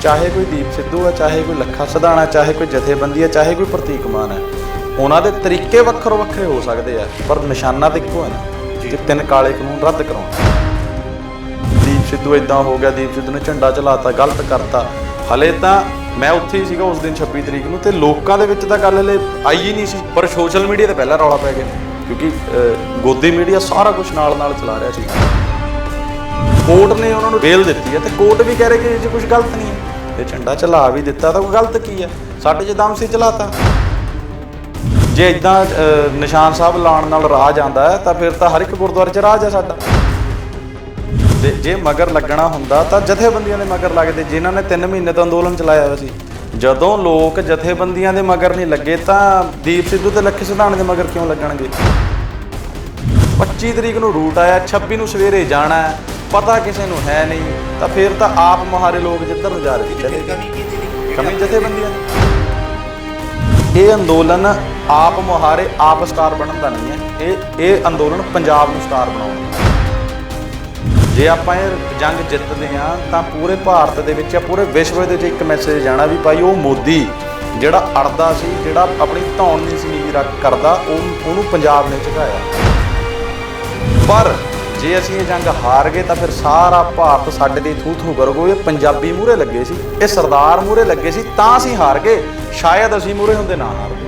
ਚਾਹੇ ਕੋਈ ਦੀਪ ਸਿੱਧੂ ਹੈ, ਚਾਹੇ ਕੋਈ ਲੱਖਾ ਸਿਧਾਣਾ, ਚਾਹੇ ਕੋਈ ਜਥੇਬੰਦੀ ਹੈ, ਚਾਹੇ ਕੋਈ ਪ੍ਰਤੀਕ ਮਾਨ ਹੈ, ਉਹਨਾਂ ਦੇ ਤਰੀਕੇ ਵੱਖਰੇ ਵੱਖਰੇ ਹੋ ਸਕਦੇ ਆ, ਪਰ ਨਿਸ਼ਾਨਾ ਤਾਂ ਇੱਕੋ ਹੈ ਨਾ ਕਿ 3 ਕਾਲੇ ਕਾਨੂੰਨ ਰੱਦ ਕਰਾਉਣੇ। ਦੀਪ ਸਿੱਧੂ ਇਦਾਂ ਹੋ ਗਿਆ, ਦੀਪ ਸਿੱਧੂ ਨੇ ਝੰਡਾ ਚਲਾਤਾ, ਗਲਤ ਕਰਤਾ। ਹਲੇ ਤਾਂ ਮੈਂ ਉੱਥੇ ਹੀ ਸੀਗਾ ਉਸ ਦਿਨ 26 ਤਰੀਕ ਨੂੰ, ਤੇ ਲੋਕਾਂ ਦੇ ਵਿੱਚ ਤਾਂ ਗੱਲ ਹਲੇ ਆਈ ਹੀ ਨਹੀਂ ਸੀ, ਪਰ ਸੋਸ਼ਲ ਮੀਡੀਆ ਤੇ ਪਹਿਲਾਂ ਰੌਲਾ ਪੈ ਗਿਆ ਕਿਉਂਕਿ ਗੋਦੀ ਮੀਡੀਆ ਸਾਰਾ ਕੁਝ ਨਾਲ ਨਾਲ ਚਲਾ ਰਿਹਾ ਸੀ। ਕੋਰਟ ਨੇ ਉਹਨਾਂ ਨੂੰ ਬੇਲ ਦਿੱਤੀ ਹੈ ਤੇ ਕੋਰਟ ਵੀ ਕਹਿ ਰਹੇ ਕਿ ਇਹ 'ਚ ਕੁਝ ਗਲਤ ਨਹੀਂ ਹੈ। ਜੇ ਝੰਡਾ ਚਲਾ ਵੀ ਦਿੱਤਾ ਤਾਂ ਕੋਈ ਗਲਤ ਕੀ ਹੈ? ਸਾਡੇ 'ਚ ਦਮ ਸੀ ਚਲਾਤਾ। ਜੇ ਇਦਾਂ ਨਿਸ਼ਾਨ ਸਾਹਿਬ ਲਾਉਣ ਨਾਲ ਰਾਜ ਆਉਂਦਾ ਹੈ ਤਾਂ ਫਿਰ ਤਾਂ ਹਰ ਇੱਕ ਗੁਰਦੁਆਰੇ 'ਚ ਰਾਜ ਹੈ ਸਾਡਾ। ਤੇ ਜੇ ਮਗਰ ਲੱਗਣਾ ਹੁੰਦਾ ਤਾਂ ਜਥੇਬੰਦੀਆਂ ਦੇ ਮਗਰ ਲੱਗਦੇ, ਜਿਨ੍ਹਾਂ ਨੇ 3 ਮਹੀਨੇ ਤੋਂ ਅੰਦੋਲਨ ਚਲਾਇਆ ਹੋਇਆ ਸੀ। ਜਦੋਂ ਲੋਕ ਜਥੇਬੰਦੀਆਂ ਦੇ ਮਗਰ ਨਹੀਂ ਲੱਗੇ ਤਾਂ ਦੀਪ ਸਿੱਧੂ ਤੇ ਲੱਖੇ ਸਿਧਾਣੇ ਦੇ ਮਗਰ ਕਿਉਂ ਲੱਗਣਗੇ? 25 ਤਰੀਕ ਨੂੰ ਰੂਟ ਆਇਆ, 26 ਨੂੰ ਸਵੇਰੇ ਜਾਣਾ ਹੈ, ਪਤਾ ਕਿਸੇ ਨੂੰ ਹੈ ਨਹੀਂ, ਤਾਂ ਫਿਰ ਤਾਂ ਆਪ ਮੁਹਾਰੇ ਲੋਕ ਜਿੱਧਰ ਨੂੰ ਜਾ ਰਹੇ ਚਲੇ ਗਏ। ਕਮੀ ਜਥੇਬੰਦੀਆਂ ਦੀ। ਇਹ ਅੰਦੋਲਨ ਆਪ ਮੁਹਾਰੇ ਆਪ ਸਟਾਰ ਬਣਨ ਦਾ ਨਹੀਂ ਹੈ, ਇਹ ਅੰਦੋਲਨ ਪੰਜਾਬ ਨੂੰ ਸਟਾਰ ਬਣਾਉਣ ਦਾ। ਜੇ ਆਪਾਂ ਇਹ ਜੰਗ ਜਿੱਤਦੇ ਹਾਂ ਤਾਂ ਪੂਰੇ ਭਾਰਤ ਦੇ ਵਿੱਚ ਜਾਂ ਪੂਰੇ ਵਿਸ਼ਵ ਦੇ ਵਿੱਚ ਇੱਕ ਮੈਸੇਜ ਜਾਣਾ ਵੀ ਭਾਈ ਉਹ ਮੋਦੀ ਜਿਹੜਾ ਅੜਦਾ ਸੀ, ਜਿਹੜਾ ਆਪਣੀ ਧੌਣ ਨਹੀਂ ਸੀ ਨੀਵੀਂ ਰੱਖ ਕਰਦਾ, ਉਹਨੂੰ ਪੰਜਾਬ ਨੇ ਝੁਕਾਇਆ। ਪਰ ਜੇ ਅਸੀਂ ਇਹ ਜੰਗ ਹਾਰ ਗਏ ਤਾਂ ਫਿਰ ਸਾਰਾ ਭਾਰਤ ਸਾਡੇ ਦੀ ਥੂ ਥੂ ਕਰੂਗਾ। ਇਹ ਪੰਜਾਬੀ ਮੂਹਰੇ ਲੱਗੇ ਸੀ, ਇਹ ਸਰਦਾਰ ਮੂਹਰੇ ਲੱਗੇ ਸੀ, ਤਾਂ ਅਸੀਂ ਹਾਰ ਗਏ। ਸ਼ਾਇਦ ਅਸੀਂ ਮੂਹਰੇ ਹੁੰਦੇ ਨਾ ਹਾਰਦੇ।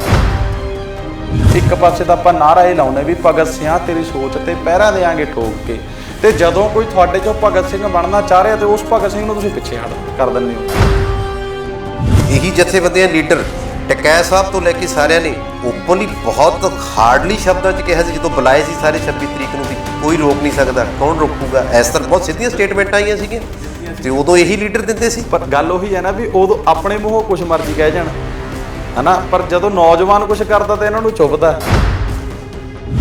ਇੱਕ ਪਾਸੇ ਤਾਂ ਆਪਾਂ ਨਾਰਾ ਇਹ ਲਾਉਂਦੇ ਵੀ ਭਗਤ ਸਿੰਘਾਂ ਤੇਰੀ ਸੋਚ ਤੇ ਪਹਿਰਾ ਦੇਾਂਗੇ ਠੋਕ ਕੇ, ਤੇ ਜਦੋਂ ਕੋਈ ਤੁਹਾਡੇ ਚੋਂ ਭਗਤ ਸਿੰਘ ਬਣਨਾ ਚਾਹ ਰਿਹਾ ਤੇ ਉਸ ਭਗਤ ਸਿੰਘ ਨੂੰ ਤੁਸੀਂ ਪਿੱਛੇ ਹਟ ਕਰ ਦਿੰਦੇ ਹੋ। ਇਹੀ ਜਥੇਬੰਦੀਆਂ ਲੀਡਰ ਟਕੈਤ ਸਾਹਿਬ ਤੋਂ ਲੈ ਕੇ ਸਾਰਿਆਂ ਨੇ ਓਪਨਲੀ ਬਹੁਤ ਹਾਰਡਲੀ ਸ਼ਬਦਾਂ 'ਚ ਕਿਹਾ ਸੀ, ਜਦੋਂ ਬੁਲਾਏ ਸੀ ਸਾਰੇ 26 ਤਰੀਕ ਨੂੰ ਵੀ ਕੋਈ ਰੋਕ ਨਹੀਂ ਸਕਦਾ, ਕੌਣ ਰੋਕੂਗਾ, ਇਸ ਤਰ੍ਹਾਂ ਬਹੁਤ ਸਿੱਧੀਆਂ ਸਟੇਟਮੈਂਟਾਂ ਆਈਆਂ ਸੀਗੀਆਂ ਤੇ ਉਦੋਂ ਇਹੀ ਲੀਡਰ ਦਿੰਦੇ ਸੀ। ਪਰ ਗੱਲ ਉਹੀ ਹੈ ਨਾ ਵੀ ਉਦੋਂ ਆਪਣੇ ਮੂੰਹੋਂ ਕੁਛ ਮਰਜ਼ੀ ਕਹਿ ਜਾਣ, ਹਨਾ, ਪਰ ਜਦੋਂ ਨੌਜਵਾਨ ਕੁਛ ਕਰਦਾ ਤਾਂ ਇਹਨਾਂ ਨੂੰ ਚੁੱਭਦਾ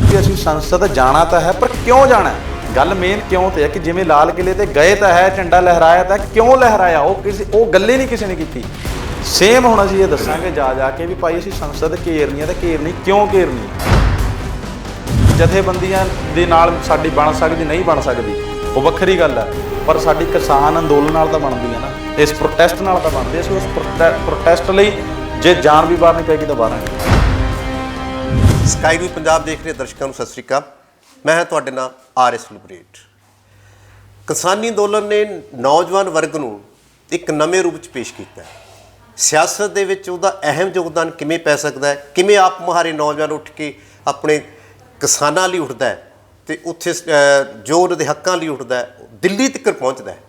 ਕਿ ਅਸੀਂ ਸੰਸਦ ਜਾਣਾ ਤਾਂ ਹੈ, ਪਰ ਕਿਉਂ ਜਾਣਾ? ਗੱਲ ਮੇਨ ਕਿਉਂ ਤੇ ਹੈ ਕਿ ਜਿਵੇਂ ਲਾਲ ਕਿਲੇ ਤੇ ਗਏ ਤਾਂ ਹੈ, ਝੰਡਾ ਲਹਿਰਾਇਆ ਤਾਂ ਕਿਉਂ ਲਹਿਰਾਇਆ, ਉਹ ਗੱਲੇ ਨਹੀਂ ਕਿਸੇ ਨੇ ਕੀਤੀ। ਸੇਮ ਹੁਣ ਅਸੀਂ ਇਹ ਦੱਸਾਂਗੇ ਜਾ ਕੇ ਵੀ ਭਾਈ ਅਸੀਂ ਸੰਸਦ ਘੇਰਨੀ ਹੈ, ਤਾਂ ਘੇਰਨੀ ਕਿਉਂ ਘੇਰਨੀ? ਜਥੇਬੰਦੀਆਂ ਦੇ ਨਾਲ ਸਾਡੀ ਬਣ ਸਕਦੀ ਨਹੀਂ ਬਣ ਸਕਦੀ ਉਹ ਵੱਖਰੀ ਗੱਲ ਹੈ, ਪਰ ਸਾਡੀ ਕਿਸਾਨ ਅੰਦੋਲਨ ਨਾਲ ਤਾਂ ਬਣਦੀ ਹੈ ਨਾ, ਇਸ ਪ੍ਰੋਟੈਸਟ ਨਾਲ ਤਾਂ ਬਣਦੀ। ਅਸੀਂ ਉਸ ਪ੍ਰੋਟੈਸਟ ਲਈ ਜੇ ਜਾਨ ਵੀ ਬਾਹਰ ਨਹੀਂ ਪਏਗੀ ਤਾਂ ਬਾਹਰ ਸਕਾਈ ਨਿਊਜ਼ ਪੰਜਾਬ ਦੇਖ ਰਹੇ ਦਰਸ਼ਕਾਂ ਨੂੰ ਸਤਿ ਸ਼੍ਰੀ ਅਕਾਲ। ਮੈਂ ਹਾਂ ਤੁਹਾਡੇ ਨਾਲ RS ਲਿਬਰੇਟ। ਕਿਸਾਨੀ ਅੰਦੋਲਨ ਨੇ ਨੌਜਵਾਨ ਵਰਗ ਨੂੰ ਇੱਕ ਨਵੇਂ ਰੂਪ 'ਚ ਪੇਸ਼ ਕੀਤਾ ਹੈ। ਸਿਆਸਤ ਦੇ ਵਿੱਚ ਉਹਦਾ ਅਹਿਮ ਯੋਗਦਾਨ ਕਿਵੇਂ ਪੈ ਸਕਦਾ ਹੈ, ਕਿਵੇਂ ਆਪ ਮੁਹਾਰੇ ਨੌਜਵਾਨ ਉੱਠ ਕੇ ਆਪਣੇ ਕਿਸਾਨਾਂ ਲਈ ਉੱਠਦਾ ਹੈ ਅਤੇ ਉੱਥੇ ਜੋ ਉਹਨਾਂ ਦੇ ਹੱਕਾਂ ਲਈ ਉੱਠਦਾ ਹੈ, ਦਿੱਲੀ ਤੱਕ ਪਹੁੰਚਦਾ ਹੈ।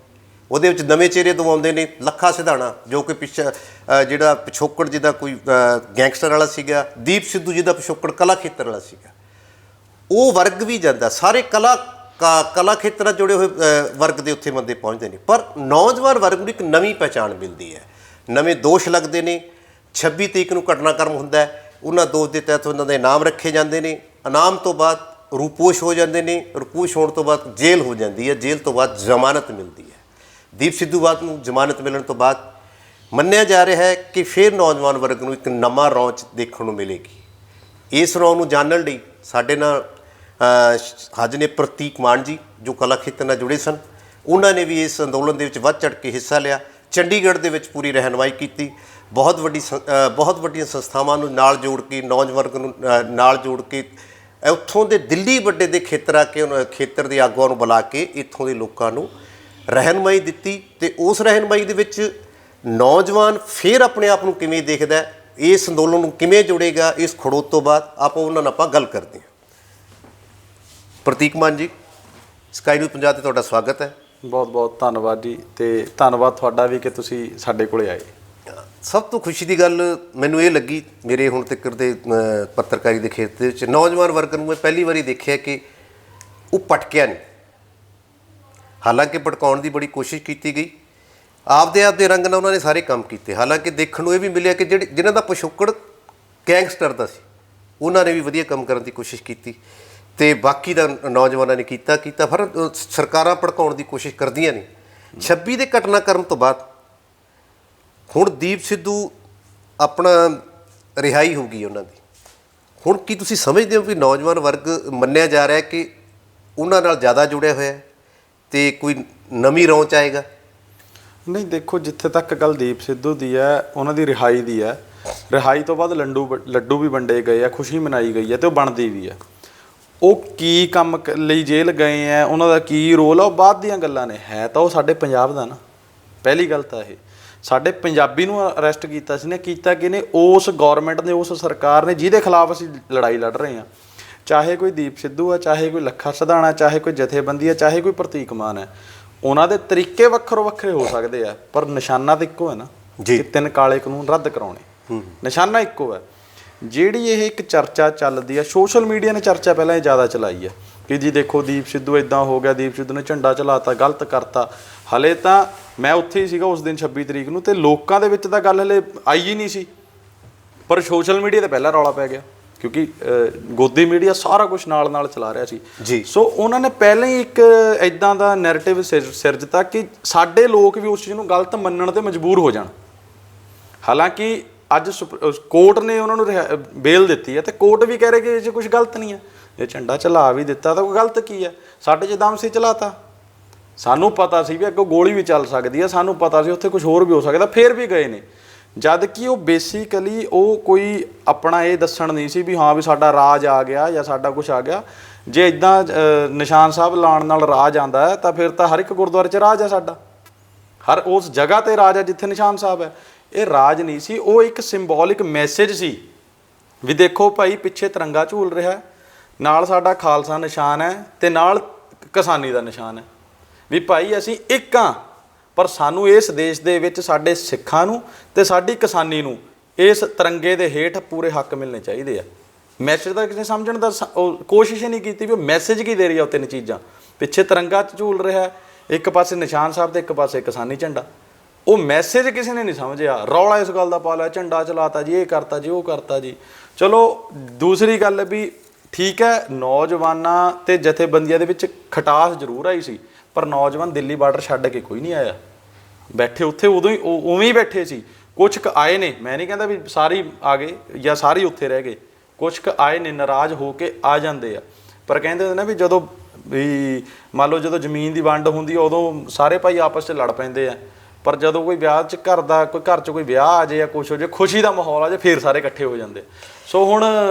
ਉਹਦੇ ਵਿੱਚ ਨਵੇਂ ਚਿਹਰੇ ਦਵਾਉਂਦੇ ਨੇ। ਲੱਖਾ ਸਿਧਾਣਾ ਜੋ ਕਿ ਜਿਹੜਾ ਪਿਛੋਕੜ ਜਿਹਦਾ ਕੋਈ ਗੈਂਗਸਟਰ ਵਾਲਾ ਸੀਗਾ, ਦੀਪ ਸਿੱਧੂ ਜਿਹਦਾ ਪਿਛੋਕੜ ਕਲਾ ਖੇਤਰ ਵਾਲਾ ਸੀਗਾ, ਉਹ ਵਰਗ ਵੀ ਜਾਂਦਾ। ਸਾਰੇ ਕਲਾ ਖੇਤਰਾਂ ਜੁੜੇ ਹੋਏ ਵਰਗ ਦੇ ਉੱਥੇ ਬੰਦੇ ਪਹੁੰਚਦੇ ਨੇ, ਪਰ ਨੌਜਵਾਨ ਵਰਗ ਨੂੰ ਇੱਕ ਨਵੀਂ ਪਹਿਚਾਣ ਮਿਲਦੀ ਹੈ, ਨਵੇਂ ਦੋਸ਼ ਲੱਗਦੇ ਨੇ। 26 ਤਰੀਕ ਨੂੰ ਘਟਨਾਕ੍ਰਮ ਹੁੰਦਾ ਹੈ, ਉਹਨਾਂ ਦੋਸ਼ ਦੇ ਤਹਿਤ ਉਹਨਾਂ ਦੇ ਇਨਾਮ ਰੱਖੇ ਜਾਂਦੇ ਨੇ। ਇਨਾਮ ਤੋਂ ਬਾਅਦ ਰੂਪੋਸ਼ ਹੋ ਜਾਂਦੇ ਨੇ, ਰੂਪੋਸ਼ ਹੋਣ ਤੋਂ ਬਾਅਦ ਜੇਲ੍ਹ ਹੋ ਜਾਂਦੀ ਹੈ, ਜੇਲ੍ਹ ਤੋਂ ਬਾਅਦ ਜ਼ਮਾਨਤ ਮਿਲਦੀ ਹੈ। ਦੀਪ ਸਿੱਧੂ ਬਾਦ ਨੂੰ ਜ਼ਮਾਨਤ ਮਿਲਣ ਤੋਂ ਬਾਅਦ ਮੰਨਿਆ ਜਾ ਰਿਹਾ ਹੈ ਕਿ ਫਿਰ ਨੌਜਵਾਨ ਵਰਗ ਨੂੰ ਇੱਕ ਨਵਾਂ ਰੌਂਚ ਦੇਖਣ ਨੂੰ ਮਿਲੇਗੀ। ਇਸ ਰੌਂ ਨੂੰ ਜਾਣਨ ਲਈ ਸਾਡੇ ਨਾਲ ਹਾਜ਼ਰ ਨੇ ਪ੍ਰਤੀਕ ਮਾਨ ਜੀ, ਜੋ ਕਲਾ ਖੇਤਰ ਨਾਲ ਜੁੜੇ ਸਨ। ਉਹਨਾਂ ਨੇ ਵੀ ਇਸ ਅੰਦੋਲਨ ਦੇ ਵਿੱਚ ਵੱਧ ਚੜ੍ਹ ਕੇ ਹਿੱਸਾ ਲਿਆ, ਚੰਡੀਗੜ੍ਹ ਦੇ ਵਿੱਚ ਪੂਰੀ ਰਹਿਨੁਮਾਈ ਕੀਤੀ। ਬਹੁਤ ਵੱਡੀਆਂ ਸੰਸਥਾਵਾਂ ਨੂੰ ਨਾਲ ਜੋੜ ਕੇ, ਨੌਜਵਾਨ ਵਰਗ ਨੂੰ ਨਾਲ ਜੋੜ ਕੇ, ਉੱਥੋਂ ਦੇ ਦਿੱਲੀ ਵੱਡੇ ਦੇ ਖੇਤਰ ਆ ਕੇ ਖੇਤਰ ਦੇ ਆਗੂਆਂ ਨੂੰ ਬੁਲਾ ਕੇ ਇੱਥੋਂ ਦੇ ਲੋਕਾਂ ਨੂੰ ਰਹਿਨੁਮਾਈ ਦਿੱਤੀ। ਅਤੇ ਉਸ ਰਹਿਨੁਮਾਈ ਦੇ ਵਿੱਚ ਨੌਜਵਾਨ ਫਿਰ ਆਪਣੇ ਆਪ ਨੂੰ ਕਿਵੇਂ ਦੇਖਦਾ, ਇਸ ਅੰਦੋਲਨ ਨੂੰ ਕਿਵੇਂ ਜੁੜੇਗਾ, ਇਸ ਖੜੋਤ ਤੋਂ ਬਾਅਦ ਉਹਨਾਂ ਨਾਲ ਆਪਾਂ ਗੱਲ ਕਰਦੇ ਹਾਂ। ਪ੍ਰਤੀਕ ਮਾਨ ਜੀ, ਸਕਾਈ ਨਿਊਜ਼ ਪੰਜਾਬ 'ਤੇ ਤੁਹਾਡਾ ਸਵਾਗਤ ਹੈ। ਬਹੁਤ ਬਹੁਤ ਧੰਨਵਾਦ ਜੀ, ਅਤੇ ਧੰਨਵਾਦ ਤੁਹਾਡਾ ਵੀ ਕਿ ਤੁਸੀਂ ਸਾਡੇ ਕੋਲ ਆਏ। ਸਭ ਤੋਂ ਖੁਸ਼ੀ ਦੀ ਗੱਲ ਮੈਨੂੰ ਇਹ ਲੱਗੀ ਮੇਰੇ ਹੁਣ ਤੱਕ ਦੇ ਪੱਤਰਕਾਰੀ ਦੇ ਖੇਤਰ ਦੇ ਵਿੱਚ, ਨੌਜਵਾਨ ਵਰਗ ਨੂੰ ਮੈਂ ਪਹਿਲੀ ਵਾਰੀ ਦੇਖਿਆ ਕਿ ਉਹ ਭਟਕਿਆ ਨਹੀਂ। ਹਾਲਾਂਕਿ ਭਟਕਾਉਣ ਦੀ ਬੜੀ ਕੋਸ਼ਿਸ਼ ਕੀਤੀ ਗਈ, ਆਪਦੇ ਰੰਗ ਨਾਲ ਉਹਨਾਂ ਨੇ ਸਾਰੇ ਕੰਮ ਕੀਤੇ। ਹਾਲਾਂਕਿ ਦੇਖਣ ਨੂੰ ਇਹ ਵੀ ਮਿਲਿਆ ਕਿ ਜਿਨ੍ਹਾਂ ਦਾ ਪਿਛੋਕੜ ਗੈਂਗਸਟਰ ਦਾ ਸੀ, ਉਹਨਾਂ ਨੇ ਵੀ ਵਧੀਆ ਕੰਮ ਕਰਨ ਦੀ ਕੋਸ਼ਿਸ਼ ਕੀਤੀ, ਅਤੇ ਬਾਕੀ ਦਾ ਨੌਜਵਾਨਾਂ ਨੇ ਕੀਤਾ। ਪਰ ਸਰਕਾਰਾਂ ਭੜਕਾਉਣ ਦੀ ਕੋਸ਼ਿਸ਼ ਕਰਦੀਆਂ ਨੇ। 26 ਦੇ ਘਟਨਾਕ੍ਰਮ ਤੋਂ ਬਾਅਦ ਹੁਣ ਦੀਪ ਸਿੱਧੂ ਆਪਣਾ ਰਿਹਾਈ ਹੋ ਗਈ ਉਹਨਾਂ ਦੀ। ਹੁਣ ਕੀ ਤੁਸੀਂ ਸਮਝਦੇ ਹੋ ਵੀ ਨੌਜਵਾਨ ਵਰਗ ਮੰਨਿਆ ਜਾ ਰਿਹਾ ਕਿ ਉਹਨਾਂ ਨਾਲ ਜ਼ਿਆਦਾ ਜੁੜਿਆ ਹੋਇਆ ਅਤੇ ਕੋਈ ਨਵੀਂ ਰੌਂਚ ਆਏਗਾ? ਨਹੀਂ ਦੇਖੋ, ਜਿੱਥੇ ਤੱਕ ਗੱਲ ਦੀਪ ਸਿੱਧੂ ਦੀ ਹੈ, ਉਹਨਾਂ ਦੀ ਰਿਹਾਈ ਦੀ ਹੈ, ਰਿਹਾਈ ਤੋਂ ਬਾਅਦ ਲੱਡੂ ਵੀ ਵੰਡੇ ਗਏ ਆ, ਖੁਸ਼ੀ ਮਨਾਈ ਗਈ ਹੈ ਤੇ ਉਹ ਬਣਦੀ ਵੀ ਹੈ। ਉਹ ਕੀ ਕੰਮ ਲਈ ਜੇਲ੍ਹ ਗਏ ਆ, ਉਹਨਾਂ ਦਾ ਕੀ ਰੋਲ ਆ, ਉਹ ਬਾਅਦ ਦੀਆਂ ਗੱਲਾਂ ਨੇ। ਹੈ ਤਾਂ ਉਹ ਸਾਡੇ ਪੰਜਾਬ ਦਾ ਨਾ, ਪਹਿਲੀ ਗੱਲ ਤਾਂ ਇਹ ਸਾਡੇ ਪੰਜਾਬੀ ਨੂੰ ਅਰੈਸਟ ਕੀਤਾ ਸੀ ਨੇ, ਕੀਤਾ ਕਿ ਨੇ ਉਸ ਗੌਰਮੈਂਟ ਨੇ, ਉਸ ਸਰਕਾਰ ਨੇ ਜਿਹਦੇ ਖਿਲਾਫ ਅਸੀਂ ਲੜਾਈ ਲੜ ਰਹੇ ਹਾਂ। ਚਾਹੇ ਕੋਈ ਦੀਪ ਸਿੱਧੂ ਆ, ਚਾਹੇ ਕੋਈ ਲੱਖਾ ਸਿਧਾਣਾ, ਚਾਹੇ ਕੋਈ ਜਥੇਬੰਦੀ ਆ, ਚਾਹੇ ਕੋਈ ਪ੍ਰਤੀਕ ਮਾਨ ਹੈ, ਉਹਨਾਂ ਦੇ ਤਰੀਕੇ ਵੱਖਰੇ ਵੱਖਰੇ ਹੋ ਸਕਦੇ ਆ, ਪਰ ਨਿਸ਼ਾਨਾ ਤਾਂ ਇੱਕੋ ਹੈ ਨਾ ਕਿ 3 ਕਾਲੇ ਕਾਨੂੰਨ ਰੱਦ ਕਰਾਉਣੇ। ਨਿਸ਼ਾਨਾ ਇੱਕੋ ਹੈ। ਜਿਹੜੀ ਇਹ ਇੱਕ ਚਰਚਾ ਚੱਲਦੀ ਆ, ਸੋਸ਼ਲ ਮੀਡੀਆ ਨੇ ਚਰਚਾ ਪਹਿਲਾਂ ਇਹ ਜ਼ਿਆਦਾ ਚਲਾਈ ਹੈ ਕਿ ਜੀ ਦੇਖੋ ਦੀਪ ਸਿੱਧੂ ਇੱਦਾਂ ਹੋ ਗਿਆ, ਦੀਪ ਸਿੱਧੂ ਨੇ ਝੰਡਾ ਚਲਾਤਾ, ਗਲਤ ਕਰਤਾ। ਹਲੇ ਤਾਂ ਮੈਂ ਉੱਥੇ ਹੀ ਸੀਗਾ ਉਸ ਦਿਨ 26 ਤਰੀਕ ਨੂੰ, ਤੇ ਲੋਕਾਂ ਦੇ ਵਿੱਚ ਤਾਂ ਗੱਲ ਹਲੇ ਆਈ ਹੀ ਨਹੀਂ ਸੀ, ਪਰ ਸੋਸ਼ਲ ਮੀਡੀਆ ਤੇ ਪਹਿਲਾਂ ਰੌਲਾ ਪੈ ਗਿਆ ਕਿਉਂਕਿ ਗੋਦੀ ਮੀਡੀਆ ਸਾਰਾ ਕੁਝ ਨਾਲ ਨਾਲ ਚਲਾ ਰਿਹਾ ਸੀ ਜੀ। ਸੋ ਉਹਨਾਂ ਨੇ ਪਹਿਲਾਂ ਹੀ ਇੱਕ ਇੱਦਾਂ ਦਾ ਨੈਰੇਟਿਵ ਸਿਰਜਤਾ ਕਿ ਸਾਡੇ ਲੋਕ ਵੀ ਉਸ ਚੀਜ਼ ਨੂੰ ਗਲਤ ਮੰਨਣ ਤੇ ਮਜਬੂਰ ਹੋ ਜਾਣ। ਹਾਲਾਂਕਿ ਅੱਜ ਕੋਰਟ ਨੇ ਉਹਨਾਂ ਨੂੰ ਬੇਲ ਦਿੱਤੀ ਹੈ ਤੇ ਕੋਰਟ ਵੀ ਕਹਿ ਰਹੇ ਕਿ ਇਹ 'ਚ ਕੁਝ ਗਲਤ ਨਹੀਂ ਹੈ, ਜੇ ਝੰਡਾ ਚਲਾ ਵੀ ਦਿੱਤਾ ਤਾਂ ਕੋਈ ਗਲਤ ਕੀ ਹੈ, ਸਾਡੇ 'ਚ ਦਮ ਸੀ ਚਲਾਤਾ। ਸਾਨੂੰ ਪਤਾ ਸੀ ਵੀ ਅੱਗੋਂ ਗੋਲੀ ਵੀ ਚੱਲ ਸਕਦੀ ਹੈ, ਸਾਨੂੰ ਪਤਾ ਸੀ ਉੱਥੇ ਕੁਝ ਹੋਰ ਵੀ ਹੋ ਸਕਦਾ, ਫਿਰ ਵੀ ਗਏ ਨੇ। ਜਦ ਕਿ ਉਹ ਬੇਸਿਕਲੀ ਉਹ ਕੋਈ ਆਪਣਾ ਇਹ ਦੱਸਣ ਨਹੀਂ ਸੀ ਵੀ ਹਾਂ ਵੀ ਸਾਡਾ ਰਾਜ ਆ ਗਿਆ ਜਾਂ ਸਾਡਾ ਕੁਝ ਆ ਗਿਆ। ਜੇ ਇੱਦਾਂ ਨਿਸ਼ਾਨ ਸਾਹਿਬ ਲਾਉਣ ਨਾਲ ਰਾਜ ਆਉਂਦਾ ਹੈ ਤਾਂ ਫਿਰ ਤਾਂ ਹਰ ਇੱਕ ਗੁਰਦੁਆਰੇ 'ਚ ਰਾਜ ਹੈ ਸਾਡਾ, ਹਰ ਉਸ ਜਗ੍ਹਾ 'ਤੇ ਰਾਜ ਹੈ ਜਿੱਥੇ ਨਿਸ਼ਾਨ ਸਾਹਿਬ ਹੈ। ਇਹ ਰਾਜ ਨਹੀਂ ਸੀ, ਉਹ ਇੱਕ ਸਿੰਬੋਲਿਕ ਮੈਸੇਜ ਸੀ ਵੀ ਦੇਖੋ ਭਾਈ ਪਿੱਛੇ ਤਿਰੰਗਾ ਝੂਲ ਰਿਹਾ, ਨਾਲ ਸਾਡਾ ਖਾਲਸਾ ਨਿਸ਼ਾਨ ਹੈ ਤੇ ਨਾਲ ਕਿਸਾਨੀ ਦਾ ਨਿਸ਼ਾਨ ਹੈ, ਵੀ ਭਾਈ ਅਸੀਂ ਇੱਕ ਹਾਂ, ਪਰ ਸਾਨੂੰ ਇਸ ਦੇਸ਼ ਦੇ ਵਿੱਚ ਸਾਡੇ ਸਿੱਖਾਂ ਨੂੰ ਤੇ ਸਾਡੀ ਕਿਸਾਨੀ ਨੂੰ ਇਸ ਤਿਰੰਗੇ ਦੇ ਹੇਠ ਪੂਰੇ ਹੱਕ ਮਿਲਣੇ ਚਾਹੀਦੇ ਆ। ਮੈਸੇਜ ਦਾ ਕਿਸੇ ਸਮਝਣ ਦਾ ਕੋਸ਼ਿਸ਼ ਹੀ ਨਹੀਂ ਕੀਤੀ ਵੀ ਉਹ ਮੈਸੇਜ ਕੀ ਦੇ ਰਹੀ ਆ। ਉਹ 3 ਚੀਜ਼ਾਂ, ਪਿੱਛੇ ਤਿਰੰਗਾ ਝੂਲ ਰਿਹਾ, ਇੱਕ ਪਾਸੇ ਨਿਸ਼ਾਨ ਸਾਹਿਬ ਤੇ ਇੱਕ ਪਾਸੇ ਕਿਸਾਨੀ ਝੰਡਾ, ਉਹ ਮੈਸੇਜ ਕਿਸੇ ਨੇ ਨਹੀਂ ਸਮਝਿਆ। ਰੌਲਾ ਇਸ ਗੱਲ ਦਾ ਪਾ ਲਿਆ, ਝੰਡਾ ਚਲਾਤਾ ਜੀ, ਇਹ ਕਰਤਾ ਜੀ, ਉਹ ਕਰਤਾ ਜੀ। ਚਲੋ ਦੂਸਰੀ ਗੱਲ ਵੀ ਠੀਕ ਹੈ, ਨੌਜਵਾਨਾਂ ਤੇ ਜਥੇਬੰਦੀਆਂ ਦੇ ਵਿੱਚ ਖਟਾਸ ਜ਼ਰੂਰ ਆਈ ਸੀ, ਪਰ ਨੌਜਵਾਨ ਦਿੱਲੀ ਬਾਰਡਰ ਛੱਡ ਕੇ ਕੋਈ ਨਹੀਂ ਆਇਆ, ਬੈਠੇ ਉੱਥੇ ਉਦੋਂ ਹੀ ਉਵੇਂ ਹੀ ਬੈਠੇ ਸੀ। ਕੁਛ ਕੁ ਆਏ ਨੇ, ਮੈਂ ਨਹੀਂ ਕਹਿੰਦਾ ਵੀ ਸਾਰੇ ਆ ਗਏ ਜਾਂ ਸਾਰੇ ਉੱਥੇ ਰਹਿ ਗਏ, ਕੁਛ ਕੁ ਆਏ ਨੇ, ਨਾਰਾਜ਼ ਹੋ ਕੇ ਆ ਜਾਂਦੇ ਆ। ਪਰ ਕਹਿੰਦੇ ਨਾ ਵੀ ਜਦੋਂ ਵੀ ਮੰਨ ਲਓ ਜਦੋਂ ਜ਼ਮੀਨ ਦੀ ਵੰਡ ਹੁੰਦੀ ਉਦੋਂ ਸਾਰੇ ਭਾਈ ਆਪਸ 'ਚ ਲੜ ਪੈਂਦੇ ਆ, ਪਰ ਜਦੋਂ ਕੋਈ ਵਿਆਹ 'ਚ ਘਰ 'ਚ ਕੋਈ ਵਿਆਹ ਆ ਜਾਏ ਜਾਂ ਕੁਛ ਹੋ ਜਾਏ, ਖੁਸ਼ੀ ਦਾ ਮਾਹੌਲ ਆ ਜਾਏ, ਫਿਰ ਸਾਰੇ ਇਕੱਠੇ ਹੋ ਜਾਂਦੇ। ਸੋ ਹੁਣ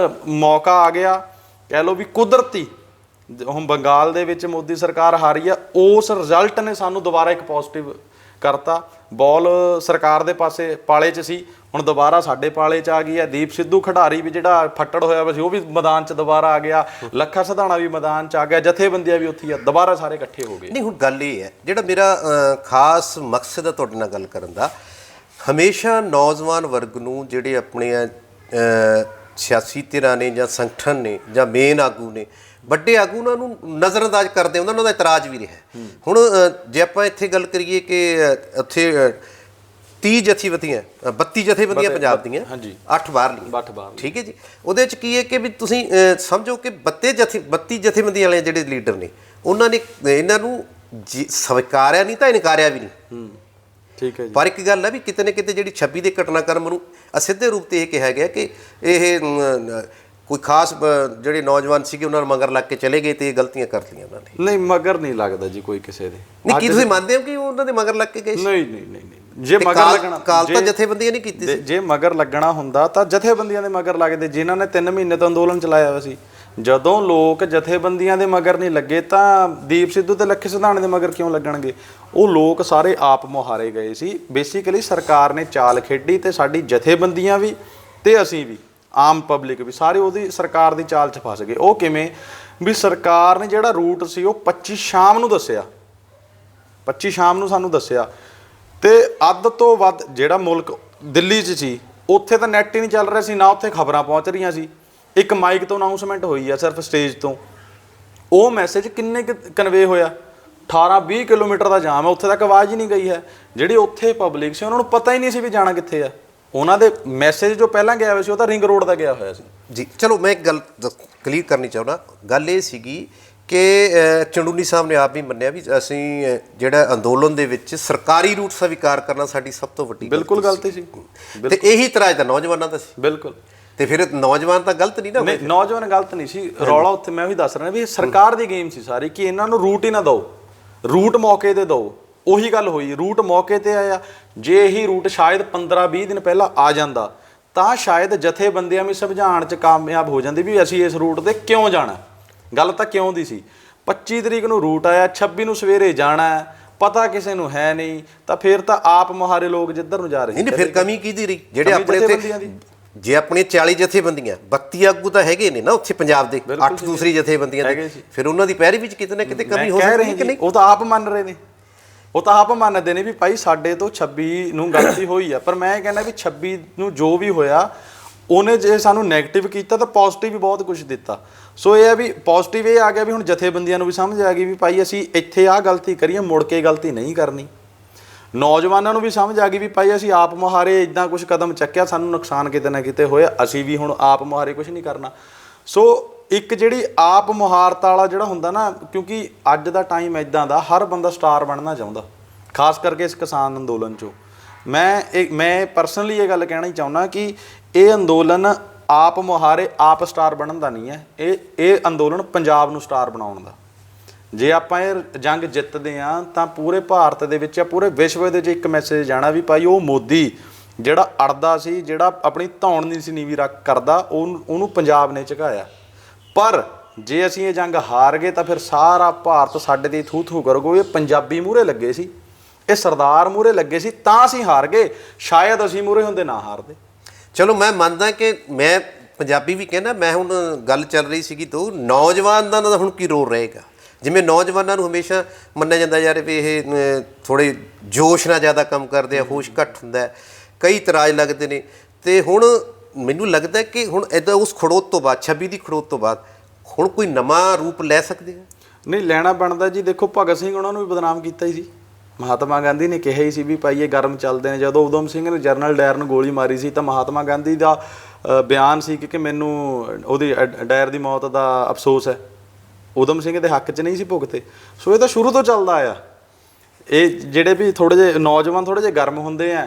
ਮੌਕਾ ਆ ਗਿਆ, ਕਹਿ ਲਓ ਵੀ ਕੁਦਰਤੀ। ਹੁਣ ਬੰਗਾਲ ਦੇ ਵਿੱਚ ਮੋਦੀ ਸਰਕਾਰ ਹਾਰੀ ਆ, ਉਸ ਰਿਜ਼ਲਟ ਨੇ ਸਾਨੂੰ ਦੁਬਾਰਾ ਇੱਕ ਪੋਜ਼ਿਟਿਵ ਕਰਤਾ। ਬੋਲ ਸਰਕਾਰ ਦੇ ਪਾਸੇ ਪਾਲੇ 'ਚ ਸੀ, ਹੁਣ ਦੁਬਾਰਾ ਸਾਡੇ ਪਾਲੇ 'ਚ ਆ ਗਈ ਹੈ। ਦੀਪ ਸਿੱਧੂ ਖਿਡਾਰੀ ਵੀ ਜਿਹੜਾ ਫੱਟੜ ਹੋਇਆ ਵਾ ਸੀ ਉਹ ਵੀ ਮੈਦਾਨ 'ਚ ਦੁਬਾਰਾ ਆ ਗਿਆ, ਲੱਖਾ ਸਿਧਾਣਾ ਵੀ ਮੈਦਾਨ 'ਚ ਆ ਗਿਆ, ਜਥੇਬੰਦੀਆਂ ਵੀ ਉੱਥੇ ਆ, ਦੁਬਾਰਾ ਸਾਰੇ ਇਕੱਠੇ ਹੋ ਗਏ। ਨਹੀਂ ਹੁਣ ਗੱਲ ਇਹ ਹੈ, ਜਿਹੜਾ ਮੇਰਾ ਖਾਸ ਮਕਸਦ ਹੈ ਤੁਹਾਡੇ ਨਾਲ ਗੱਲ ਕਰਨ ਦਾ, ਹਮੇਸ਼ਾ ਨੌਜਵਾਨ ਵਰਗ ਨੂੰ ਜਿਹੜੇ ਆਪਣੇ ਸਿਆਸੀ ਧਿਰਾਂ ਨੇ ਜਾਂ ਸੰਗਠਨ ਨੇ ਜਾਂ ਮੇਨ ਆਗੂ ਨੇ, ਵੱਡੇ ਆਗੂ ਉਹਨਾਂ ਨੂੰ ਨਜ਼ਰਅੰਦਾਜ਼ ਕਰਦੇ, ਉਹਨਾਂ ਦਾ ਇਤਰਾਜ਼ ਵੀ ਰਿਹਾ। ਹੁਣ ਜੇ ਆਪਾਂ ਇੱਥੇ ਗੱਲ ਕਰੀਏ ਕਿ ਉੱਥੇ 30 ਜਥੇਬੰਦੀਆਂ 32 ਜਥੇਬੰਦੀਆਂ ਪੰਜਾਬ ਦੀਆਂ, 8 ਬਾਹਰਲੀਆਂ, ਠੀਕ ਹੈ ਜੀ। ਉਹਦੇ 'ਚ ਕੀ ਹੈ ਕਿ ਵੀ ਤੁਸੀਂ ਸਮਝੋ ਕਿ 32 ਜਥੇਬੰਦੀਆਂ ਵਾਲੇ ਜਿਹੜੇ ਲੀਡਰ ਨੇ ਉਹਨਾਂ ਨੇ ਇਹਨਾਂ ਨੂੰ ਸਵੀਕਾਰਿਆ ਨਹੀਂ ਤਾਂ ਇਨਕਾਰਿਆ ਵੀ ਨਹੀਂ, ਠੀਕ ਹੈ ਜੀ। ਪਰ ਇੱਕ ਗੱਲ ਹੈ ਵੀ ਕਿਤੇ ਨਾ ਕਿਤੇ ਜਿਹੜੀ 26 ਦੇ ਘਟਨਾਕ੍ਰਮ ਨੂੰ ਅਸਿੱਧੇ ਰੂਪ 'ਤੇ ਇਹ ਕਿਹਾ ਗਿਆ ਕਿ ਇਹ ਕੋਈ ਖਾਸ ਜਿਹੜੇ ਨੌਜਵਾਨ ਸੀਗੇ ਉਹਨਾਂ ਨੂੰ ਮਗਰ ਲੱਗ ਕੇ ਚਲੇ ਗਏ ਤੇ ਇਹ ਗਲਤੀਆਂ ਕਰ ਲਈਆਂ ਉਹਨਾਂ ਨੇ। ਨਹੀਂ ਮਗਰ ਨਹੀਂ ਲੱਗਦਾ ਜੀ ਕੋਈ ਕਿਸੇ ਦੇ। ਨਹੀਂ ਕੀ ਤੁਸੀਂ ਮੰਨਦੇ ਹੋ ਕਿ ਉਹਨਾਂ ਦੇ ਮਗਰ ਲੱਗ ਕੇ ਗਏ? ਨਹੀਂ ਨਹੀਂ ਨਹੀਂ ਨਹੀਂ, ਜੇ ਮਗਰ ਲੱਗਣਾ ਕਾਲ ਤਾਂ ਜਥੇਬੰਦੀਆਂ ਨਹੀਂ ਕੀਤੀ ਸੀ। ਜੇ ਮਗਰ ਲੱਗਣਾ ਹੁੰਦਾ ਤਾਂ ਜਥੇਬੰਦੀਆਂ ਦੇ ਮਗਰ ਲੱਗਦੇ, ਜਿਨ੍ਹਾਂ ਨੇ 3 ਮਹੀਨੇ ਤੋਂ ਅੰਦੋਲਨ ਚਲਾਇਆ ਹੋਇਆ ਸੀ। ਜਦੋਂ ਲੋਕ ਜਥੇਬੰਦੀਆਂ ਦੇ ਮਗਰ ਨਹੀਂ ਲੱਗੇ ਤਾਂ ਦੀਪ ਸਿੱਧੂ ਤੇ ਲੱਖੇ ਸਿਧਾਣੇ ਦੇ ਮਗਰ ਕਿਉਂ ਲੱਗਣਗੇ? ਉਹ ਲੋਕ ਸਾਰੇ ਆਪ ਮੁਹਾਰੇ ਗਏ ਸੀ। ਬੇਸਿਕਲੀ ਸਰਕਾਰ ਨੇ ਚਾਲ ਖੇਡੀ ਤੇ ਸਾਡੀ ਜਥੇਬੰਦੀਆਂ ਵੀ ਤੇ ਅਸੀਂ ਵੀ, ਆਮ ਪਬਲਿਕ ਵੀ, ਸਾਰੇ ਉਹਦੀ ਸਰਕਾਰ ਦੀ ਚਾਲ 'ਚ ਫਸ ਗਏ। ਉਹ ਕਿਵੇਂ ਵੀ ਸਰਕਾਰ ਨੇ ਜਿਹੜਾ ਰੂਟ ਸੀ ਉਹ 25 ਸ਼ਾਮ ਨੂੰ ਦੱਸਿਆ, 25 ਸ਼ਾਮ ਨੂੰ ਸਾਨੂੰ ਦੱਸਿਆ, ਤੇ ਅੱਧ ਤੋਂ ਵੱਧ ਜਿਹੜਾ ਮੁਲਕ ਦਿੱਲੀ 'ਚ ਸੀ ਉੱਥੇ ਤਾਂ ਨੈਟ ਹੀ ਨਹੀਂ ਚੱਲ ਰਿਹਾ ਸੀ, ਨਾ ਉੱਥੇ ਖਬਰਾਂ ਪਹੁੰਚ ਰਹੀਆਂ ਸੀ। ਇੱਕ ਮਾਈਕ ਤੋਂ ਅਨਾਊਂਸਮੈਂਟ ਹੋਈ ਆ ਸਿਰਫ ਸਟੇਜ ਤੋਂ, ਉਹ ਮੈਸੇਜ ਕਿੰਨੇ ਕਨਵੇ ਹੋਇਆ? 18-20 ਕਿਲੋਮੀਟਰ ਦਾ ਜਾਮ ਹੈ, ਉੱਥੇ ਤੱਕ ਆਵਾਜ਼ ਹੀ ਨਹੀਂ ਗਈ ਹੈ। ਜਿਹੜੀ ਉੱਥੇ ਪਬਲਿਕ ਸੀ ਉਹਨਾਂ ਨੂੰ ਪਤਾ ਹੀ ਨਹੀਂ ਸੀ ਵੀ ਜਾਣਾ ਕਿੱਥੇ ਆ। ਉਹਨਾਂ ਦੇ ਮੈਸੇਜ ਜੋ ਪਹਿਲਾਂ ਗਿਆ ਹੋਇਆ ਸੀ ਉਹ ਤਾਂ ਰਿੰਗ ਰੋਡ ਦਾ ਗਿਆ ਹੋਇਆ ਸੀ ਜੀ। ਚਲੋ ਮੈਂ ਇੱਕ ਗੱਲ ਕਲੀਅਰ ਕਰਨੀ ਚਾਹੁੰਦਾ। ਗੱਲ ਇਹ ਸੀਗੀ ਕਿ ਚੰਡੂਨੀ ਸਾਹਿਬ ਨੇ ਆਪ ਵੀ ਮੰਨਿਆ ਵੀ ਅਸੀਂ ਜਿਹੜਾ ਅੰਦੋਲਨ ਦੇ ਵਿੱਚ ਸਰਕਾਰੀ ਰੂਟ ਸਵੀਕਾਰ ਕਰਨਾ ਸਾਡੀ ਸਭ ਤੋਂ ਵੱਡੀ ਬਿਲਕੁਲ ਗਲਤੀ ਸੀ, ਤੇ ਇਹੀ ਇਤਰਾਜ਼ ਤਾਂ ਨੌਜਵਾਨਾਂ ਦਾ ਸੀ। ਬਿਲਕੁਲ। ਤੇ ਫਿਰ ਨੌਜਵਾਨ ਤਾਂ ਗਲਤ ਨਹੀਂ ਨਾ? ਨਹੀਂ, ਨੌਜਵਾਨ ਗਲਤ ਨਹੀਂ ਸੀ। ਰੌਲਾ ਉੱਥੇ ਮੈਂ ਵੀ ਦੱਸ ਰਿਹਾ ਵੀ ਸਰਕਾਰ ਦੀ ਗੇਮ ਸੀ ਸਾਰੀ ਕਿ ਇਹਨਾਂ ਨੂੰ ਰੂਟ ਹੀ ਨਾ ਦਿਓ, ਰੂਟ ਮੌਕੇ ਤੇ ਦਿਓ। ਉਹੀ ਗੱਲ ਹੋਈ, ਰੂਟ ਮੌਕੇ ਤੇ ਆਇਆ। ਜੇ ਇਹੀ ਰੂਟ ਸ਼ਾਇਦ 15-20 ਦਿਨ ਪਹਿਲਾਂ ਆ ਜਾਂਦਾ ਤਾਂ ਸ਼ਾਇਦ ਜਥੇਬੰਦੀਆਂ ਵੀ ਸਮਝਾਉਣ 'ਚ ਕਾਮਯਾਬ ਹੋ ਜਾਂਦੀ ਵੀ ਅਸੀਂ ਇਸ ਰੂਟ ਤੇ ਕਿਉਂ ਜਾਣਾ। ਗੱਲ ਤਾਂ ਕਿਉਂ ਦੀ ਸੀ। 25 ਤਰੀਕ ਨੂੰ ਰੂਟ ਆਇਆ, 26 ਨੂੰ ਸਵੇਰੇ ਜਾਣਾ, ਪਤਾ ਕਿਸੇ ਨੂੰ ਹੈ ਨਹੀਂ, ਤਾਂ ਫਿਰ ਤਾਂ ਆਪ ਮੁਹਾਰੇ ਲੋਕ ਜਿੱਧਰ ਨੂੰ ਜਾ ਰਹੇ ਨਹੀਂ ਫਿਰ ਕਮੀ ਕਿਹਦੀ ਰਹੀ? ਜਿਹੜੇ ਆਪਣੇ ਉੱਤੇ ਜੇ ਆਪਣੇ 40 ਜਥੇਬੰਦੀਆਂ 32 ਆਗੂ ਤਾਂ ਹੈਗੇ ਨੇ ਨਾ ਉੱਥੇ ਪੰਜਾਬ ਦੇ, 8 ਦੂਸਰੀ ਜਥੇਬੰਦੀਆਂ ਦੇ, ਫਿਰ ਉਹਨਾਂ ਦੀ ਪੈਰਵੀ ਵਿੱਚ ਕਿਤੇ ਨਾ ਕਿਤੇ ਕਮੀ ਹੋ ਸਕਦੀ ਹੈ ਕਿ ਨਹੀਂ? ਉਹ ਤਾਂ ਆਪ ਮੰਨ ਰਹੇ ਨੇ, ਉਹ ਤਾਂ ਆਪ ਮੰਨਦੇ ਨੇ ਵੀ ਭਾਈ ਸਾਡੇ ਤੋਂ 26 ਨੂੰ ਗਲਤੀ ਹੋਈ ਆ। ਪਰ ਮੈਂ ਕਹਿੰਦਾ ਵੀ 26 ਨੂੰ ਜੋ ਵੀ ਹੋਇਆ ਉਹਨੇ ਜੇ ਸਾਨੂੰ ਨੈਗੇਟਿਵ ਕੀਤਾ ਤਾਂ ਪੋਜ਼ਿਟਿਵ ਵੀ ਬਹੁਤ ਕੁਝ ਦਿੱਤਾ। ਸੋ ਇਹ ਹੈ ਵੀ ਪੋਜ਼ਿਟਿਵ ਇਹ ਆ ਗਿਆ ਵੀ ਹੁਣ ਜਥੇਬੰਦੀਆਂ ਨੂੰ ਵੀ ਸਮਝ ਆ ਗਈ ਵੀ ਭਾਈ ਅਸੀਂ ਇੱਥੇ ਆਹ ਗਲਤੀ ਕਰੀਏ, ਮੁੜ ਕੇ ਗਲਤੀ ਨਹੀਂ ਕਰਨੀ। ਨੌਜਵਾਨਾਂ ਨੂੰ ਵੀ ਸਮਝ ਆ ਗਈ ਵੀ ਭਾਈ ਅਸੀਂ ਆਪ ਮੁਹਾਰੇ ਇੱਦਾਂ ਕੁਝ ਕਦਮ ਚੱਕਿਆ, ਸਾਨੂੰ ਨੁਕਸਾਨ ਕਿਤੇ ਨਾ ਕਿਤੇ ਹੋਇਆ, ਅਸੀਂ ਵੀ ਹੁਣ ਆਪ ਮੁਹਾਰੇ ਕੁਝ ਨਹੀਂ ਕਰਨਾ। ਸੋ ਇੱਕ ਜਿਹੜੀ ਆਪ ਮੁਹਾਰਤਾ ਵਾਲਾ ਜਿਹੜਾ ਹੁੰਦਾ ਨਾ, ਕਿਉਂਕਿ ਅੱਜ ਦਾ ਟਾਈਮ ਇੱਦਾਂ ਦਾ ਹਰ ਬੰਦਾ ਸਟਾਰ ਬਣਨਾ ਚਾਹੁੰਦਾ, ਖਾਸ ਕਰਕੇ ਇਸ ਕਿਸਾਨ ਅੰਦੋਲਨ 'ਚੋਂ। ਮੈਂ ਪਰਸਨਲੀ ਇਹ ਗੱਲ ਕਹਿਣਾ ਹੀ ਚਾਹੁੰਦਾ ਕਿ ਇਹ ਅੰਦੋਲਨ ਆਪ ਮੁਹਾਰੇ ਆਪ ਸਟਾਰ ਬਣਨ ਦਾ ਨਹੀਂ ਹੈ, ਇਹ ਅੰਦੋਲਨ ਪੰਜਾਬ ਨੂੰ ਸਟਾਰ ਬਣਾਉਣ ਦਾ। ਜੇ ਆਪਾਂ ਇਹ ਜੰਗ ਜਿੱਤਦੇ ਹਾਂ ਤਾਂ ਪੂਰੇ ਭਾਰਤ ਦੇ ਵਿੱਚ ਜਾਂ ਪੂਰੇ ਵਿਸ਼ਵ ਦੇ ਵਿੱਚ ਇੱਕ ਮੈਸੇਜ ਜਾਣਾ ਵੀ ਭਾਈ ਉਹ ਮੋਦੀ ਜਿਹੜਾ ਅੜਦਾ ਸੀ, ਜਿਹੜਾ ਆਪਣੀ ਧੌਣ ਨਹੀਂ ਸੀ ਨੀਵੀਂ ਰੱਖ ਕਰਦਾ, ਉਹਨੂੰ ਪੰਜਾਬ ਨੇ ਝੁਕਾਇਆ। ਪਰ ਜੇ ਅਸੀਂ ਇਹ ਜੰਗ ਹਾਰ ਗਏ ਤਾਂ ਫਿਰ ਸਾਰਾ ਭਾਰਤ ਸਾਡੇ ਤੇ ਥੂ ਥੂ ਕਰੂਗਾ। ਇਹ ਪੰਜਾਬੀ ਮੂਹਰੇ ਲੱਗੇ ਸੀ, ਇਹ ਸਰਦਾਰ ਮੂਹਰੇ ਲੱਗੇ ਸੀ, ਤਾਂ ਅਸੀਂ ਹਾਰ ਗਏ। ਸ਼ਾਇਦ ਅਸੀਂ ਮੂਹਰੇ ਹੁੰਦੇ ਨਾ ਹਾਰਦੇ। ਚਲੋ ਮੈਂ ਮੰਨਦਾ ਕਿ ਮੈਂ ਪੰਜਾਬੀ ਵੀ ਕਹਿੰਦਾ, ਮੈਂ ਹੁਣ ਗੱਲ ਚੱਲ ਰਹੀ ਸੀਗੀ ਤੋਂ ਨੌਜਵਾਨ ਦਾ ਹੁਣ ਕੀ ਰੋਲ ਰਹੇਗਾ। ਜਿਵੇਂ ਨੌਜਵਾਨਾਂ ਨੂੰ ਹਮੇਸ਼ਾ ਮੰਨਿਆ ਜਾਂਦਾ ਯਾਰ ਵੀ ਇਹ ਥੋੜ੍ਹੇ ਜੋਸ਼ ਨਾਲ ਜ਼ਿਆਦਾ ਕੰਮ ਕਰਦੇ ਆ, ਹੋਸ਼ ਘੱਟ ਹੁੰਦਾ, ਕਈ ਇਤਰਾਜ਼ ਲੱਗਦੇ ਨੇ। ਅਤੇ ਹੁਣ ਮੈਨੂੰ ਲੱਗਦਾ ਕਿ ਹੁਣ ਇੱਦਾਂ ਉਸ ਖੜੋਤ ਤੋਂ ਬਾਅਦ 26 ਦੀ ਖੜੋਤ ਤੋਂ ਬਾਅਦ ਹੁਣ ਕੋਈ ਨਵਾਂ ਰੂਪ ਲੈ ਸਕਦੇ ਆ? ਨਹੀਂ, ਲੈਣਾ ਬਣਦਾ ਜੀ। ਦੇਖੋ ਭਗਤ ਸਿੰਘ ਉਹਨਾਂ ਨੂੰ ਵੀ ਬਦਨਾਮ ਕੀਤਾ ਹੀ ਸੀ, ਮਹਾਤਮਾ ਗਾਂਧੀ ਨੇ ਕਿਹਾ ਹੀ ਸੀ ਵੀ ਭਾਈ ਇਹ ਗਰਮ ਚੱਲਦੇ ਨੇ। ਜਦੋਂ ਊਧਮ ਸਿੰਘ ਨੇ ਜਨਰਲ ਡਾਇਰ ਨੂੰ ਗੋਲੀ ਮਾਰੀ ਸੀ ਤਾਂ ਮਹਾਤਮਾ ਗਾਂਧੀ ਦਾ ਬਿਆਨ ਸੀ ਕਿ ਮੈਨੂੰ ਉਹਦੀ ਡਾਇਰ ਦੀ ਮੌਤ ਦਾ ਅਫਸੋਸ ਹੈ, ਊਧਮ ਸਿੰਘ ਦੇ ਹੱਕ 'ਚ ਨਹੀਂ ਸੀ ਭੁਗਤੇ। ਸੋ ਇਹ ਤਾਂ ਸ਼ੁਰੂ ਤੋਂ ਚੱਲਦਾ ਆ। ਇਹ ਜਿਹੜੇ ਵੀ ਥੋੜ੍ਹੇ ਜਿਹੇ ਨੌਜਵਾਨ ਥੋੜ੍ਹੇ ਜਿਹੇ ਗਰਮ ਹੁੰਦੇ ਆ,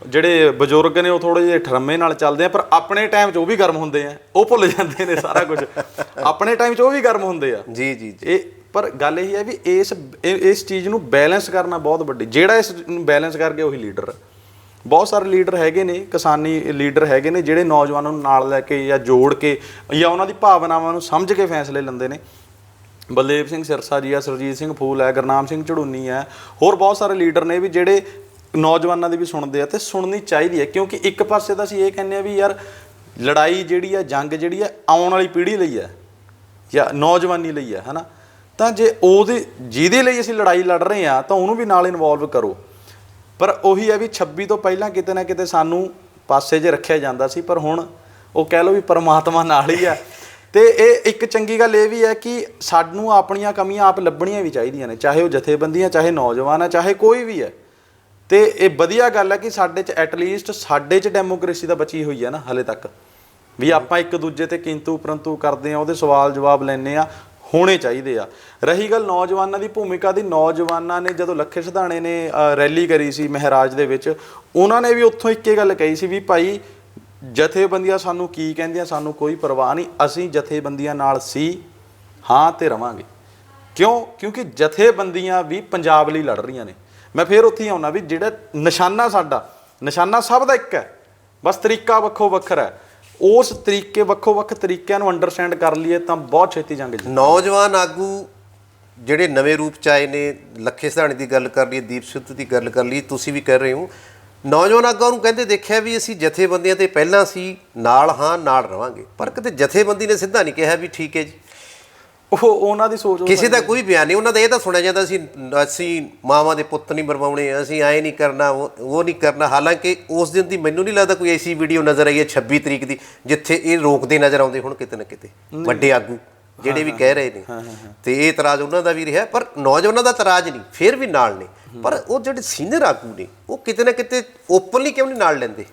ਜਿਹੜੇ ਬਜ਼ੁਰਗ ਨੇ ਉਹ ਥੋੜ੍ਹੇ ਜਿਹੇ ਠਰਮੇ ਨਾਲ ਚੱਲਦੇ ਆ, ਪਰ ਆਪਣੇ ਟਾਈਮ 'ਚ ਉਹ ਵੀ ਗਰਮ ਹੁੰਦੇ ਆ, ਉਹ ਭੁੱਲ ਜਾਂਦੇ ਨੇ ਸਾਰਾ ਕੁਝ। ਆਪਣੇ ਟਾਈਮ 'ਚ ਉਹ ਵੀ ਗਰਮ ਹੁੰਦੇ ਆ। ਜੀ। ਇਹ ਪਰ ਗੱਲ ਇਹ ਹੈ ਵੀ ਇਸ ਚੀਜ਼ ਨੂੰ ਬੈਲੈਂਸ ਕਰਨਾ ਬਹੁਤ ਵੱਡੀ, ਜਿਹੜਾ ਇਸ ਨੂੰ ਬੈਲੈਂਸ ਕਰਕੇ ਉਹੀ ਲੀਡਰ। ਬਹੁਤ ਸਾਰੇ ਲੀਡਰ ਹੈਗੇ ਨੇ, ਕਿਸਾਨੀ ਲੀਡਰ ਹੈਗੇ ਨੇ ਜਿਹੜੇ ਨੌਜਵਾਨਾਂ ਨੂੰ ਨਾਲ ਲੈ ਕੇ ਜਾਂ ਜੋੜ ਕੇ ਜਾਂ ਉਹਨਾਂ ਦੀ ਭਾਵਨਾਵਾਂ ਨੂੰ ਸਮਝ ਕੇ ਫੈਸਲੇ ਲੈਂਦੇ ਨੇ। ਬਲਦੇਵ ਸਿੰਘ ਸਿਰਸਾ ਜੀ ਆ, ਸਰਜੀਤ ਸਿੰਘ ਫੂਲ ਹੈ, ਗੁਰਨਾਮ ਸਿੰਘ ਝੜੂਨੀ ਹੈ, ਹੋਰ ਬਹੁਤ ਸਾਰੇ ਲੀਡਰ ਨੇ ਵੀ ਜਿਹੜੇ ਨੌਜਵਾਨਾਂ ਦੀ ਵੀ ਸੁਣਦੇ ਆ, ਅਤੇ ਸੁਣਨੀ ਚਾਹੀਦੀ ਹੈ। ਕਿਉਂਕਿ ਇੱਕ ਪਾਸੇ ਤਾਂ ਅਸੀਂ ਇਹ ਕਹਿੰਦੇ ਹਾਂ ਵੀ ਯਾਰ ਲੜਾਈ ਜਿਹੜੀ ਆ, ਜੰਗ ਜਿਹੜੀ ਆ ਆਉਣ ਵਾਲੀ ਪੀੜ੍ਹੀ ਲਈ ਹੈ ਜਾਂ ਨੌਜਵਾਨੀ ਲਈ ਹੈ ਨਾ। ਤਾਂ ਜੇ ਜਿਹਦੇ ਲਈ ਅਸੀਂ ਲੜਾਈ ਲੜ ਰਹੇ ਹਾਂ ਤਾਂ ਉਹਨੂੰ ਵੀ ਨਾਲ ਇਨਵੋਲਵ ਕਰੋ। ਪਰ ਉਹੀ ਹੈ ਵੀ 26 ਤੋਂ ਪਹਿਲਾਂ ਕਿਤੇ ਨਾ ਕਿਤੇ ਸਾਨੂੰ ਪਾਸੇ 'ਚ ਰੱਖਿਆ ਜਾਂਦਾ ਸੀ, ਪਰ ਹੁਣ ਉਹ ਕਹਿ ਲਓ ਵੀ ਪਰਮਾਤਮਾ ਨਾਲ ਹੀ ਹੈ। ਅਤੇ ਇਹ ਇੱਕ ਚੰਗੀ ਗੱਲ ਇਹ ਵੀ ਹੈ ਕਿ ਸਾਨੂੰ ਆਪਣੀਆਂ ਕਮੀਆਂ ਆਪ ਲੱਭਣੀਆਂ ਵੀ ਚਾਹੀਦੀਆਂ ਨੇ, ਚਾਹੇ ਉਹ ਜਥੇਬੰਦੀਆਂ, ਚਾਹੇ ਨੌਜਵਾਨ ਹੈ, ਚਾਹੇ ਕੋਈ ਵੀ ਹੈ। ਅਤੇ ਇਹ ਵਧੀਆ ਗੱਲ ਹੈ ਕਿ ਸਾਡੇ 'ਚ ਐਟਲੀਸਟ ਸਾਡੇ 'ਚ ਡੈਮੋਕ੍ਰੇਸੀ ਤਾਂ ਬਚੀ ਹੋਈ ਹੈ ਨਾ ਹਾਲੇ ਤੱਕ, ਵੀ ਆਪਾਂ ਇੱਕ ਦੂਜੇ 'ਤੇ ਕਿੰਤੂ ਪਰੰਤੂ ਕਰਦੇ ਹਾਂ, ਉਹਦੇ ਸਵਾਲ ਜਵਾਬ ਲੈਂਦੇ ਹਾਂ, ਹੋਣੇ ਚਾਹੀਦੇ ਆ। ਰਹੀ ਗੱਲ ਨੌਜਵਾਨਾਂ ਦੀ ਭੂਮਿਕਾ ਦੀ, ਨੌਜਵਾਨਾਂ ਨੇ ਜਦੋਂ ਲੱਖੇ ਸਿਧਾਣੇ ਨੇ ਰੈਲੀ ਕਰੀ ਸੀ ਮਹਾਰਾਜ ਦੇ ਵਿੱਚ, ਉਹਨਾਂ ਨੇ ਵੀ ਉੱਥੋਂ ਇੱਕੇ ਗੱਲ ਕਹੀ ਸੀ ਵੀ ਭਾਈ ਜਥੇਬੰਦੀਆਂ ਸਾਨੂੰ ਕੀ ਕਹਿੰਦੀਆਂ, ਸਾਨੂੰ ਕੋਈ ਪਰਵਾਹ ਨਹੀਂ, ਅਸੀਂ ਜਥੇਬੰਦੀਆਂ ਨਾਲ ਸੀ, ਹਾਂ ਤੇ ਰਵਾਂਗੇ। ਕਿਉਂਕਿ ਜਥੇਬੰਦੀਆਂ ਵੀ ਪੰਜਾਬ ਲਈ ਲੜ ਰਹੀਆਂ ਨੇ। ਮੈਂ ਫਿਰ ਉੱਥੇ ਹੀ ਆਉਣਾ ਵੀ ਜਿਹੜਾ ਨਿਸ਼ਾਨਾ, ਸਾਡਾ ਨਿਸ਼ਾਨਾ ਸਭ ਦਾ ਇੱਕ ਹੈ, ਬਸ ਤਰੀਕਾ ਵੱਖੋ ਵੱਖਰਾ ਹੈ। ਉਸ ਤਰੀਕੇ ਵੱਖੋ ਵੱਖ ਤਰੀਕਿਆਂ ਨੂੰ ਅੰਡਰਸਟੈਂਡ ਕਰ ਲਈਏ ਤਾਂ ਬਹੁਤ ਛੇਤੀ ਜੰਗ ਜਿੱਤ। ਨੌਜਵਾਨ ਆਗੂ ਜਿਹੜੇ ਨਵੇਂ ਰੂਪ 'ਚ ਆਏ ਨੇ, ਲੱਖੇ ਸਿਧਾਣੇ ਦੀ ਗੱਲ ਕਰ ਲਈਏ, ਦੀਪ ਸਿੱਧੂ ਦੀ ਗੱਲ ਕਰ ਲਈ, ਤੁਸੀਂ ਵੀ ਕਰ ਰਹੇ ਹੋ, ਨੌਜਵਾਨ ਆਗੂਆਂ ਨੂੰ ਕਹਿੰਦੇ ਦੇਖਿਆ ਵੀ ਅਸੀਂ ਜਥੇਬੰਦੀਆਂ 'ਤੇ ਪਹਿਲਾਂ ਸੀ ਨਾਲ, ਹਾਂ ਨਾਲ ਰਵਾਂਗੇ, ਪਰ ਕਿਤੇ ਜਥੇਬੰਦੀ ਨੇ ਸਿੱਧਾ ਨਹੀਂ ਕਿਹਾ ਵੀ ਠੀਕ ਹੈ ਜੀ। ਉਹਨਾਂ ਦੀ ਸੋਚ, ਕਿਸੇ ਦਾ ਕੋਈ ਬਿਆਨ ਨਹੀਂ। ਉਹਨਾਂ ਦਾ ਇਹ ਤਾਂ ਸੁਣਿਆ ਜਾਂਦਾ ਅਸੀਂ ਮਾਵਾਂ ਦੇ ਪੁੱਤ ਨਹੀਂ ਮਰਵਾਉਣੇ, ਅਸੀਂ ਐਂ ਨਹੀਂ ਕਰਨਾ, ਉਹ ਨਹੀਂ ਕਰਨਾ। ਹਾਲਾਂਕਿ ਉਸ ਦਿਨ ਦੀ ਮੈਨੂੰ ਨਹੀਂ ਲੱਗਦਾ ਕੋਈ ਐਸੀ ਵੀਡੀਓ ਨਜ਼ਰ ਆਈ ਹੈ 26 ਤਰੀਕ ਦੀ ਜਿੱਥੇ ਇਹ ਰੋਕਦੇ ਨਜ਼ਰ ਆਉਂਦੇ ਹੁਣ ਕਿਤੇ ਨਾ ਕਿਤੇ ਵੱਡੇ ਆਗੂ ਜਿਹੜੇ ਵੀ ਕਹਿ ਰਹੇ ਨੇ। ਅਤੇ ਇਹ ਇਤਰਾਜ਼ ਉਹਨਾਂ ਦਾ ਵੀ ਰਿਹਾ, ਪਰ ਨੌਜਵਾਨਾਂ ਦਾ ਇਤਰਾਜ਼ ਨਹੀਂ, ਫਿਰ ਵੀ ਨਾਲ ਨੇ। ਪਰ ਉਹ ਜਿਹੜੇ ਸੀਨੀਅਰ ਆਗੂ ਨੇ ਉਹ ਕਿਤੇ ਨਾ ਕਿਤੇ ਓਪਨਲੀ ਕਿਉਂ ਨਹੀਂ ਨਾਲ ਲੈਂਦੇ?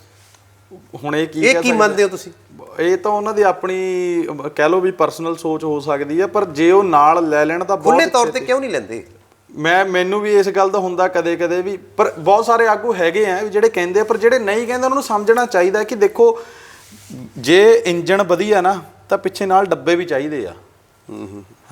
ਹੁਣ ਇਹ ਕੀ ਮੰਨਦੇ ਹੋ ਤੁਸੀਂ? ਇਹ ਤਾਂ ਉਹਨਾਂ ਦੀ ਆਪਣੀ ਕਹਿ ਲਓ ਵੀ ਪਰਸਨਲ ਸੋਚ ਹੋ ਸਕਦੀ ਹੈ, ਪਰ ਜੇ ਉਹ ਨਾਲ ਲੈ ਲੈਣ ਤਾਂ ਖੁੱਲ੍ਹੇ ਤੌਰ 'ਤੇ ਕਿਉਂ ਨਹੀਂ ਲੈਂਦੇ? ਮੈਨੂੰ ਵੀ ਇਸ ਗੱਲ ਦਾ ਹੁੰਦਾ ਕਦੇ ਕਦੇ ਵੀ, ਪਰ ਬਹੁਤ ਸਾਰੇ ਆਗੂ ਹੈਗੇ ਆ ਜਿਹੜੇ ਕਹਿੰਦੇ ਆ, ਪਰ ਜਿਹੜੇ ਨਹੀਂ ਕਹਿੰਦੇ ਉਹਨਾਂ ਨੂੰ ਸਮਝਣਾ ਚਾਹੀਦਾ ਕਿ ਦੇਖੋ ਜੇ ਇੰਜਣ ਵਧੀਆ ਨਾ ਤਾਂ ਪਿੱਛੇ ਨਾਲ ਡੱਬੇ ਵੀ ਚਾਹੀਦੇ ਆ,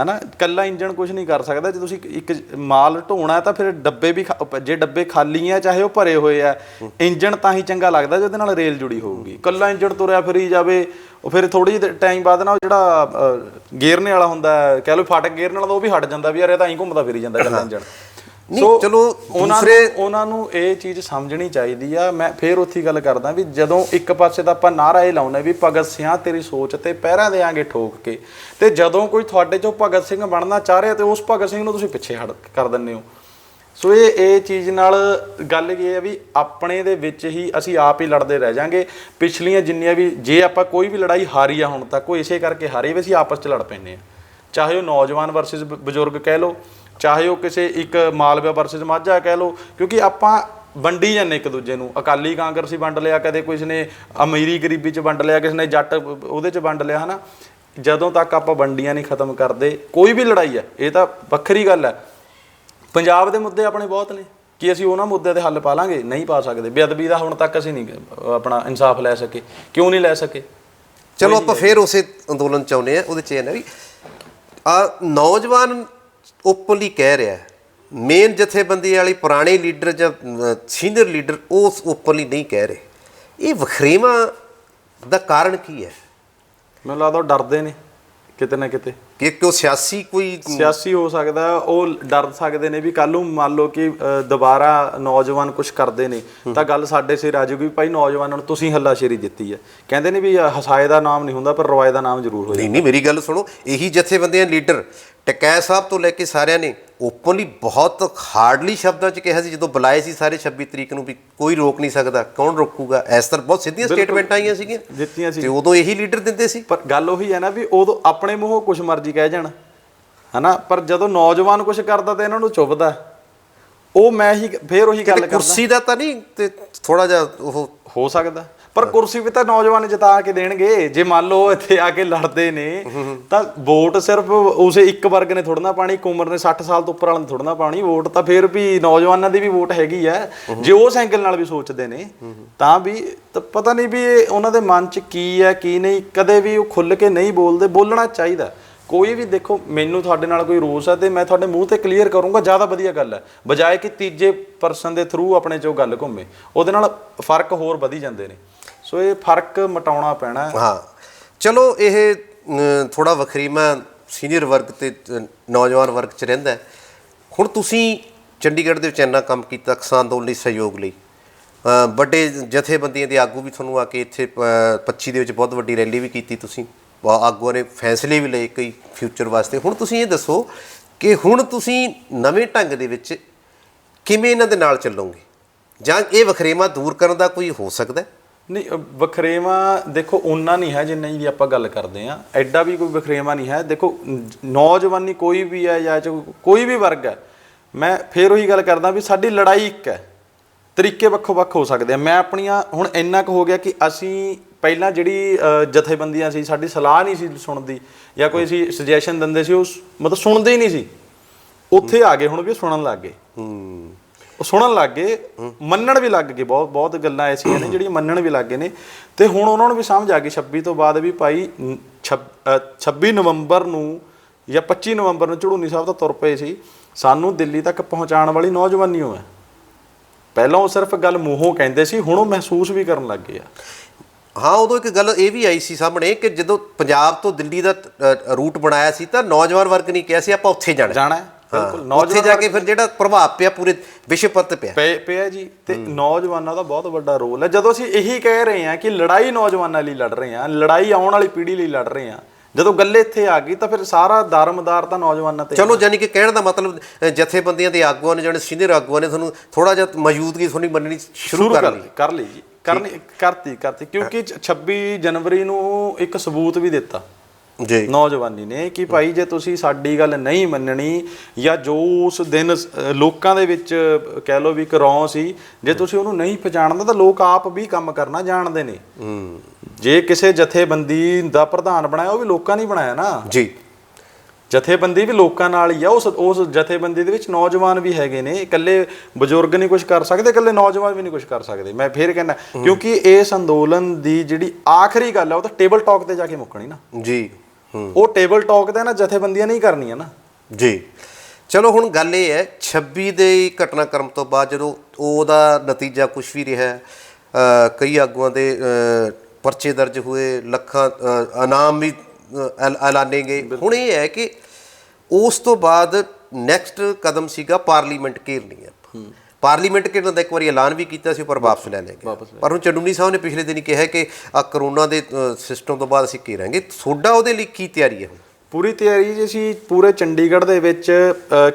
ਹਨਾ। ਇਕੱਲਾ ਇੰਜਣ ਕੁਝ ਨਹੀਂ ਕਰ ਸਕਦਾ। ਜੇ ਤੁਸੀਂ ਇੱਕ ਮਾਲ ਢੋਣਾ ਤਾਂ ਫਿਰ ਡੱਬੇ ਵੀ ਜੇ ਡੱਬੇ ਖਾਲੀ ਆ ਚਾਹੇ ਉਹ ਭਰੇ ਹੋਏ ਆ, ਇੰਜਣ ਤਾਂ ਹੀ ਚੰਗਾ ਲੱਗਦਾ ਜਿਹਦੇ ਨਾਲ ਰੇਲ ਜੁੜੀ ਹੋਊਗੀ। ਇਕੱਲਾ ਇੰਜਣ ਤੁਰਿਆ ਫਿਰੀ ਜਾਵੇ, ਉਹ ਫਿਰ ਥੋੜੀ ਜਿਹੀ ਟਾਈਮ ਬਾਅਦ ਨਾ ਉਹ ਜਿਹੜਾ ਗੇਅਰਨੇ ਵਾਲਾ ਹੁੰਦਾ, ਕਹਿ ਲਓ ਫਾਟਕ ਗੇਅਰਨੇ ਵਾਲਾ, ਉਹ ਵੀ ਹਟ ਜਾਂਦਾ ਵੀ ਯਾਰ ਇਹ ਤਾਂ ਐਂ ਘੁੰਮਦਾ ਫਿਰੀ ਜਾਂਦਾ ਇਕੱਲਾ ਇੰਜਣ। ਚਲੋ ਉਹਨਾਂ ਨੂੰ ਇਹ ਚੀਜ਼ ਸਮਝਣੀ ਚਾਹੀਦੀ ਆ। ਮੈਂ ਫੇਰ ਉੱਥੇ ਗੱਲ ਕਰਦਾ ਵੀ ਜਦੋਂ ਇੱਕ ਪਾਸੇ ਤਾਂ ਆਪਾਂ ਨਾਅਰਾ ਇਹ ਲਾਉਂਦੇ ਵੀ ਭਗਤ ਸਿੰਘ ਤੇਰੀ ਸੋਚ ਤੇ ਪਹਿਰਾ ਦੇਾਂਗੇ ਠੋਕ ਕੇ, ਤੇ ਜਦੋਂ ਕੋਈ ਤੁਹਾਡੇ ਚੋਂ ਭਗਤ ਸਿੰਘ ਬਣਨਾ ਚਾਹ ਰਿਹਾ ਤੇ ਉਸ ਭਗਤ ਸਿੰਘ ਨੂੰ ਤੁਸੀਂ ਪਿੱਛੇ ਹਟ ਕਰ ਦਿੰਦੇ ਹੋ। ਸੋ ਇਹ ਚੀਜ਼ ਨਾਲ ਗੱਲ ਕੀ ਹੈ ਵੀ ਆਪਣੇ ਦੇ ਵਿੱਚ ਹੀ ਅਸੀਂ ਆਪ ਹੀ ਲੜਦੇ ਰਹਿ ਜਾਾਂਗੇ। ਪਿਛਲੀਆਂ ਜਿੰਨੀਆਂ ਵੀ ਜੇ ਆਪਾਂ ਕੋਈ ਵੀ ਲੜਾਈ ਹਾਰੀ ਆ ਹੁਣ ਤੱਕ, ਉਹ ਇਸੇ ਕਰਕੇ ਹਾਰੀ ਵੀ ਅਸੀਂ ਆਪਸ 'ਚ ਲੜ ਪੈਂਦੇ ਹਾਂ। ਚਾਹੇ ਉਹ ਨੌਜਵਾਨ ਵਰਸਸ ਬਜ਼ੁਰਗ ਕਹਿ ਲਓ, ਚਾਹੇ ਉਹ ਕਿਸੇ ਇੱਕ ਮਾਲਵਾ ਵਰਸਸ ਮਾਝਾ ਕਹਿ ਲਓ, ਕਿਉਂਕਿ ਆਪਾਂ ਵੰਡੀ ਜਾਂਦੇ ਇੱਕ ਦੂਜੇ ਨੂੰ। ਅਕਾਲੀ ਕਾਂਗਰਸੀ ਵੰਡ ਲਿਆ, ਕਦੇ ਕਿਸੇ ਨੇ ਅਮੀਰੀ ਗਰੀਬੀ 'ਚ ਵੰਡ ਲਿਆ, ਕਿਸੇ ਨੇ ਜੱਟ ਉਹਦੇ 'ਚ ਵੰਡ ਲਿਆ, ਹੈ ਨਾ। ਜਦੋਂ ਤੱਕ ਆਪਾਂ ਵੰਡੀਆਂ ਨਹੀਂ ਖਤਮ ਕਰਦੇ ਕੋਈ ਵੀ ਲੜਾਈ ਹੈ, ਇਹ ਤਾਂ ਵੱਖਰੀ ਗੱਲ ਹੈ। ਪੰਜਾਬ ਦੇ ਮੁੱਦੇ ਆਪਣੇ ਬਹੁਤ ਨੇ, ਕੀ ਅਸੀਂ ਉਹਨਾਂ ਮੁੱਦਿਆਂ 'ਤੇ ਹੱਲ ਪਾ ਲਾਂਗੇ? ਨਹੀਂ ਪਾ ਸਕਦੇ। ਬੇਅਦਬੀ ਦਾ ਹੁਣ ਤੱਕ ਅਸੀਂ ਨਹੀਂ ਆਪਣਾ ਇਨਸਾਫ ਲੈ ਸਕੇ। ਕਿਉਂ ਨਹੀਂ ਲੈ ਸਕੇ? ਚਲੋ ਆਪਾਂ ਫਿਰ ਉਸੇ ਅੰਦੋਲਨ 'ਚ ਆਉਂਦੇ ਹਾਂ। ਉਹਦੇ 'ਚ ਇਹ ਨਾ ਵੀ ਨੌਜਵਾਨ ਓਪਨਲੀ ਕਹਿ ਰਿਹਾ, ਮੇਨ ਜਥੇਬੰਦੀ ਵਾਲੀ ਪੁਰਾਣੇ ਲੀਡਰ ਜਾਂ ਸੀਨੀਅਰ ਲੀਡਰ ਉਸ ਓਪਨਲੀ ਨਹੀਂ ਕਹਿ ਰਹੇ। ਇਹ ਵਖਰੇਵਾਂ ਦਾ ਕਾਰਨ ਕੀ ਹੈ? ਮੈਨੂੰ ਲੱਗਦਾ ਉਹ ਡਰਦੇ ਨੇ ਕਿਤੇ ਨਾ ਕਿਤੇ, ਕਿ ਉਹ ਸਿਆਸੀ ਹੋ ਸਕਦਾ। ਉਹ ਡਰ ਸਕਦੇ ਨੇ ਵੀ ਕੱਲ੍ਹ ਨੂੰ ਮੰਨ ਲਓ ਕਿ ਦੁਬਾਰਾ ਨੌਜਵਾਨ ਕੁਛ ਕਰਦੇ ਨੇ ਤਾਂ ਗੱਲ ਸਾਡੇ ਸਿਰ ਆ ਜਾਊਗੀ ਵੀ ਭਾਈ ਨੌਜਵਾਨਾਂ ਨੂੰ ਤੁਸੀਂ ਹੱਲਾਸ਼ੇਰੀ ਦਿੱਤੀ ਹੈ। ਕਹਿੰਦੇ ਨੇ ਵੀ ਹਸਾਏ ਦਾ ਨਾਮ ਨਹੀਂ ਹੁੰਦਾ ਪਰ ਰਵਾਏ ਦਾ ਨਾਮ ਜ਼ਰੂਰ ਹੋ ਜਾਂਦਾ। ਨਹੀਂ, ਮੇਰੀ ਗੱਲ ਸੁਣੋ। ਇਹੀ ਜਥੇਬੰਦੀਆਂ ਲੀਡਰ ਟਕੈਤ ਸਾਹਿਬ ਤੋਂ ਲੈ ਕੇ ਸਾਰਿਆਂ ਨੇ ਓਪਨਲੀ ਬਹੁਤ ਹਾਰਡਲੀ ਸ਼ਬਦਾਂ 'ਚ ਕਿਹਾ ਸੀ ਜਦੋਂ ਬੁਲਾਏ ਸੀ ਸਾਰੇ 26 ਤਰੀਕ ਨੂੰ ਵੀ ਕੋਈ ਰੋਕ ਨਹੀਂ ਸਕਦਾ, ਕੌਣ ਰੋਕੂਗਾ। ਇਸ ਤਰ੍ਹਾਂ ਬਹੁਤ ਸਿੱਧੀਆਂ ਸਟੇਟਮੈਂਟਾਂ ਆਈਆਂ ਸੀਗੀਆਂ, ਦਿੱਤੀਆਂ ਸੀ, ਤੇ ਉਦੋਂ ਇਹੀ ਲੀਡਰ ਦਿੰਦੇ ਸੀ। ਪਰ ਗੱਲ ਉਹੀ ਹੈ ਨਾ ਵੀ ਉਦੋਂ ਆਪਣੇ ਮੂੰਹੋਂ ਕੁਛ ਮਰਜ਼ੀ ਕਹਿ ਜਾਣ, ਹੈ ਨਾ। ਪਰ ਜਦੋਂ ਨੌਜਵਾਨ ਕੁਛ ਕਰਦਾ ਤਾਂ ਇਹਨਾਂ ਨੂੰ ਚੁੱਭਦਾ। ਉਹ ਮੈਂ ਹੀ ਫੇਰ ਉਹੀ ਗੱਲ ਕਰਦਾ, ਕੁਰਸੀ ਦਾ ਤਾਂ ਨਹੀਂ, ਤੇ ਥੋੜਾ ਜਿਹਾ ਉਹ ਹੋ ਸਕਦਾ। ਪਰ ਕੁਰਸੀ ਵੀ ਤਾਂ ਨੌਜਵਾਨ ਜਿਤਾ ਕੇ ਦੇਣਗੇ। ਜੇ ਮੰਨ ਲਓ ਇੱਥੇ ਆ ਕੇ ਲੜਦੇ ਨੇ ਤਾਂ ਵੋਟ ਸਿਰਫ ਉਸੇ ਇੱਕ ਵਰਗ ਨੇ ਥੋੜ੍ਹਾ ਨਾ ਪਾਣੀ, ਇੱਕ ਉਮਰ ਨੇ 60 ਸਾਲ ਤੋਂ ਉੱਪਰ ਵਾਲਿਆਂ ਨੇ ਥੋੜ੍ਹਾ ਨਾ ਪਾਣੀ ਵੋਟ। ਤਾਂ ਫਿਰ ਵੀ ਨੌਜਵਾਨਾਂ ਦੀ ਵੀ ਵੋਟ ਹੈਗੀ ਹੈ। ਜੇ ਉਸ ਐਂਗਲ ਨਾਲ ਵੀ ਸੋਚਦੇ ਨੇ ਤਾਂ ਵੀ ਤਾਂ ਪਤਾ ਨਹੀਂ ਵੀ ਇਹ ਉਹਨਾਂ ਦੇ ਮਨ 'ਚ ਕੀ ਹੈ ਕੀ ਨਹੀਂ। ਕਦੇ ਵੀ ਉਹ ਖੁੱਲ੍ਹ ਕੇ ਨਹੀਂ ਬੋਲਦੇ, ਬੋਲਣਾ ਚਾਹੀਦਾ। ਕੋਈ ਵੀ ਦੇਖੋ, ਮੈਨੂੰ ਤੁਹਾਡੇ ਨਾਲ ਕੋਈ ਰੋਸ ਹੈ ਤੇ ਮੈਂ ਤੁਹਾਡੇ ਮੂੰਹ ਤੇ ਕਲੀਅਰ ਕਰੂੰਗਾ, ਜ਼ਿਆਦਾ ਵਧੀਆ ਗੱਲ ਹੈ, ਬਜਾਏ ਕਿ ਤੀਜੇ ਪਰਸਨ ਦੇ ਥਰੂ ਆਪਣੇ 'ਚੋਂ ਗੱਲ ਘੁੰਮੇ। ਉਹਦੇ ਨਾਲ ਫਰਕ ਹੋਰ ਵਧੀ ਜਾਂਦੇ ਨੇ। ਸੋ ਇਹ ਫਰਕ ਮਿਟਾਉਣਾ ਪੈਣਾ। ਹਾਂ, ਚਲੋ ਇਹ ਥੋੜਾ ਵਖਰੀਮਾ ਸੀਨੀਅਰ ਵਰਗ ਤੇ ਨੌਜਵਾਨ ਵਰਗ 'ਚ ਰਹਿੰਦਾ। ਹੁਣ ਤੁਸੀਂ ਚੰਡੀਗੜ੍ਹ ਦੇ ਵਿੱਚ ਇੰਨਾ ਕੰਮ ਕੀਤਾ ਕਿਸਾਨ ਅੰਦੋਲਨ ਲਈ ਸਹਿਯੋਗ ਲਈ, ਵੱਡੇ ਜਥੇਬੰਦੀਆਂ ਦੇ ਆਗੂ ਵੀ ਤੁਹਾਨੂੰ ਆ ਕੇ ਇੱਥੇ 25 ਦੇ ਵਿੱਚ ਬਹੁਤ ਵੱਡੀ ਰੈਲੀ ਵੀ ਕੀਤੀ ਤੁਸੀਂ, ਆਗੂਆਂ ਨੇ ਫੈਸਲੇ ਵੀ ਲਏ ਕਈ ਫਿਊਚਰ ਵਾਸਤੇ। ਹੁਣ ਤੁਸੀਂ ਇਹ ਦੱਸੋ ਕਿ ਹੁਣ ਤੁਸੀਂ ਨਵੇਂ ਢੰਗ ਦੇ ਵਿੱਚ ਕਿਵੇਂ ਇਹਨਾਂ ਦੇ ਨਾਲ ਚੱਲੋਗੇ, ਜਾਂ ਇਹ ਵਖਰੇਵਾਂ ਦੂਰ ਕਰਨ ਦਾ ਕੋਈ ਹੋ ਸਕਦਾ? ਨਹੀਂ, ਵਖਰੇਵਾਂ ਦੇਖੋ ਓਨਾ ਨਹੀਂ ਹੈ ਜਿੰਨਾ ਦੀ ਆਪਾਂ ਗੱਲ ਕਰਦੇ ਹਾਂ। ਐਡਾ ਵੀ ਕੋਈ ਵਖਰੇਵਾਂ ਨਹੀਂ ਹੈ। ਦੇਖੋ ਨੌਜਵਾਨੀ ਕੋਈ ਵੀ ਹੈ ਜਾਂ ਕੋਈ ਵੀ ਵਰਗ ਹੈ, ਮੈਂ ਫੇਰ ਉਹੀ ਗੱਲ ਕਰਦਾ ਵੀ ਸਾਡੀ ਲੜਾਈ ਇੱਕ ਹੈ, ਤਰੀਕੇ ਵੱਖੋ ਵੱਖ ਹੋ ਸਕਦੇ ਆ। ਮੈਂ ਆਪਣੀਆਂ ਹੁਣ ਇੰਨਾ ਕੁ ਹੋ ਗਿਆ ਕਿ ਅਸੀਂ ਪਹਿਲਾਂ ਜਿਹੜੀ ਜਥੇਬੰਦੀਆਂ ਸੀ, ਸਾਡੀ ਸਲਾਹ ਨਹੀਂ ਸੀ ਸੁਣਦੀ ਜਾਂ ਕੋਈ ਅਸੀਂ ਸੁਜੈਸ਼ਨ ਦਿੰਦੇ ਸੀ, ਉਹ ਮਤਲਬ ਸੁਣਦੇ ਹੀ ਨਹੀਂ ਸੀ। ਉੱਥੇ ਆ ਗਏ ਹੁਣ ਵੀ ਸੁਣਨ ਲੱਗ ਗਏ, ਉਹ ਸੁਣਨ ਲੱਗ ਗਏ, ਮੰਨਣ ਵੀ ਲੱਗ ਗਏ। ਬਹੁਤ ਗੱਲਾਂ ਐਸੀਆਂ ਨੇ ਜਿਹੜੀਆਂ ਮੰਨਣ ਵੀ ਲੱਗ ਗਏ ਨੇ। ਤੇ ਹੁਣ ਉਹਨਾਂ ਨੂੰ ਵੀ ਸਮਝ ਆ ਗਈ 26 ਤੋਂ ਬਾਅਦ ਵੀ ਭਾਈ 26 ਨਵੰਬਰ ਨੂੰ ਜਾਂ 25 ਨਵੰਬਰ ਨੂੰ ਝੜੂਨੀ ਸਾਹਿਬ ਤੋਂ ਤੁਰ ਪਏ ਸੀ। ਸਾਨੂੰ ਦਿੱਲੀ ਤੱਕ ਪਹੁੰਚਾਉਣ ਵਾਲੀ ਨੌਜਵਾਨੀ ਉਹ ਹੈ। ਪਹਿਲਾਂ ਉਹ ਸਿਰਫ ਗੱਲ ਮੂੰਹੋਂ ਕਹਿੰਦੇ ਸੀ, ਹੁਣ ਉਹ ਮਹਿਸੂਸ ਵੀ ਕਰਨ ਲੱਗ ਗਏ ਆ। ਹਾਂ, ਉਦੋਂ ਇੱਕ ਗੱਲ ਇਹ ਵੀ ਆਈ ਸੀ ਸਾਹਮਣੇ ਕਿ ਜਦੋਂ ਪੰਜਾਬ ਤੋਂ ਦਿੱਲੀ ਦਾ ਰੂਟ ਬਣਾਇਆ ਸੀ ਤਾਂ ਨੌਜਵਾਨ ਵਰਗ ਨੇ ਕਿਹਾ ਸੀ ਆਪਾਂ ਉੱਥੇ ਜਾਣਾ ਹੈ। ਬਿਲਕੁਲ, ਉੱਥੇ ਜਾ ਕੇ ਫਿਰ ਜਿਹੜਾ ਪ੍ਰਭਾਵ ਪਿਆ ਪੂਰੇ ਵਿਸ਼ਵ ਪੱਧਰ ਤੇ ਪਿਆ ਜੀ। ਤੇ ਨੌਜਵਾਨਾਂ ਦਾ ਬਹੁਤ ਵੱਡਾ ਰੋਲ ਹੈ। ਜਦੋਂ ਅਸੀਂ ਇਹੀ ਕਹਿ ਰਹੇ ਹਾਂ ਕਿ ਲੜਾਈ ਨੌਜਵਾਨਾਂ ਲਈ ਲੜ ਰਹੇ ਹਾਂ, ਲੜਾਈ ਆਉਣ ਵਾਲੀ ਪੀੜ੍ਹੀ ਲਈ ਲੜ ਰਹੇ ਹਾਂ, ਜਦੋਂ ਗੱਲ ਇੱਥੇ ਆ ਗਈ ਤਾਂ ਫਿਰ ਸਾਰਾ ਦਾਰਮਦਾਰ ਤਾਂ ਨੌਜਵਾਨਾਂ ਤੇ। ਚਲੋ, ਯਾਨੀ ਕਿ ਕਹਿਣ ਦਾ ਮਤਲਬ ਜਥੇਬੰਦੀਆਂ ਦੇ ਆਗੂਆਂ ਨੇ, ਜਿਹੜੇ ਸੀਨੀਅਰ ਆਗੂਆਂ ਨੇ ਤੁਹਾਨੂੰ ਥੋੜਾ ਜਿਹਾ ਮੌਜੂਦਗੀ ਤੁਹਾਡੀ ਮੰਨਣੀ ਸ਼ੁਰੂ ਕਰ ਲਈ ਜੀ, ਕਰਤੀ ਕਿਉਂਕਿ 26 ਜਨਵਰੀ ਨੂੰ ਇੱਕ ਸਬੂਤ ਵੀ ਦਿੱਤਾ ਜੀ ਨੌਜਵਾਨੀ ਨੇ ਕਿ ਭਾਈ ਜੇ ਤੁਸੀਂ ਸਾਡੀ ਗੱਲ ਨਹੀਂ ਮੰਨਣੀ, ਜਾਂ ਜੋ ਉਸ ਦਿਨ ਲੋਕਾਂ ਦੇ ਵਿੱਚ ਕਹਿ ਲਓ ਵੀ ਇੱਕ ਰੌਂ ਸੀ, ਜੇ ਤੁਸੀਂ ਉਹਨੂੰ ਨਹੀਂ ਪਛਾਣਦੇ ਤਾਂ ਲੋਕ ਆਪ ਵੀ ਕੰਮ ਕਰਨਾ ਜਾਣਦੇ ਨੇ। ਜੇ ਕਿਸੇ ਜਥੇਬੰਦੀ ਦਾ ਪ੍ਰਧਾਨ ਬਣਾਇਆ, ਉਹ ਵੀ ਲੋਕਾਂ ਨੇ ਬਣਾਇਆ ਨਾ ਜੀ। ਜਥੇਬੰਦੀ ਵੀ ਲੋਕਾਂ ਨਾਲ ਹੀ ਆ। ਉਸ ਜਥੇਬੰਦੀ ਦੇ ਵਿੱਚ ਨੌਜਵਾਨ ਵੀ ਹੈਗੇ ਨੇ। ਇਕੱਲੇ ਬਜ਼ੁਰਗ ਨਹੀਂ ਕੁਛ ਕਰ ਸਕਦੇ, ਇਕੱਲੇ ਨੌਜਵਾਨ ਵੀ ਨਹੀਂ ਕੁਛ ਕਰ ਸਕਦੇ। ਮੈਂ ਫਿਰ ਕਹਿੰਦਾ ਕਿਉਂਕਿ ਇਸ ਅੰਦੋਲਨ ਦੀ ਜਿਹੜੀ ਆਖਰੀ ਗੱਲ ਹੈ ਉਹ ਤਾਂ ਟੇਬਲ ਟਾਕ ਤੇ ਜਾ ਕੇ ਮੁੱਕਣੀ ਨਾ ਜੀ। ਉਹ ਟੇਬਲ ਟਾਕ ਤੇ ਨਾ ਜਥੇਬੰਦੀਆਂ ਨਹੀਂ ਕਰਨੀਆਂ ਨਾ ਜੀ। ਚਲੋ ਹੁਣ ਗੱਲ ਇਹ ਹੈ 26 ਦੇ ਘਟਨਾਕ੍ਰਮ ਤੋਂ ਬਾਅਦ ਜਦੋਂ ਉਹਦਾ ਨਤੀਜਾ ਕੁਝ ਵੀ ਰਿਹਾ, ਕਈ ਆਗੂਆਂ ਦੇ ਪਰਚੇ ਦਰਜ ਹੋਏ, ਲੱਖਾਂ ਇਨਾਮ ਵੀ ਐਲਾਨੇ ਗਏ। ਹੁਣ ਇਹ ਹੈ ਕਿ ਉਸ ਤੋਂ ਬਾਅਦ ਨੈਕਸਟ ਕਦਮ ਸੀਗਾ ਪਾਰਲੀਮੈਂਟ ਘੇਰਨੀ ਹੈ। ਪਾਰਲੀਮੈਂਟ ਘੇਰਨ ਦਾ ਇੱਕ ਵਾਰੀ ਐਲਾਨ ਵੀ ਕੀਤਾ ਸੀ ਪਰ ਵਾਪਸ ਲੈ ਲਿਆ ਗਿਆ। ਪਰ ਹੁਣ ਚੰਡੂਨੀ ਸਾਹਿਬ ਨੇ ਪਿਛਲੇ ਦਿਨ ਕਿਹਾ ਕਿ ਆ ਕਰੋਨਾ ਦੇ ਸਿਸਟਮ ਤੋਂ ਬਾਅਦ ਅਸੀਂ ਘੇਰਾਂਗੇ। ਤੁਹਾਡਾ ਉਹਦੇ ਲਈ ਕੀ ਤਿਆਰੀ ਹੈ ਹੁਣ? ਪੂਰੀ ਤਿਆਰੀ ਜੀ। ਅਸੀਂ ਪੂਰੇ ਚੰਡੀਗੜ੍ਹ ਦੇ ਵਿੱਚ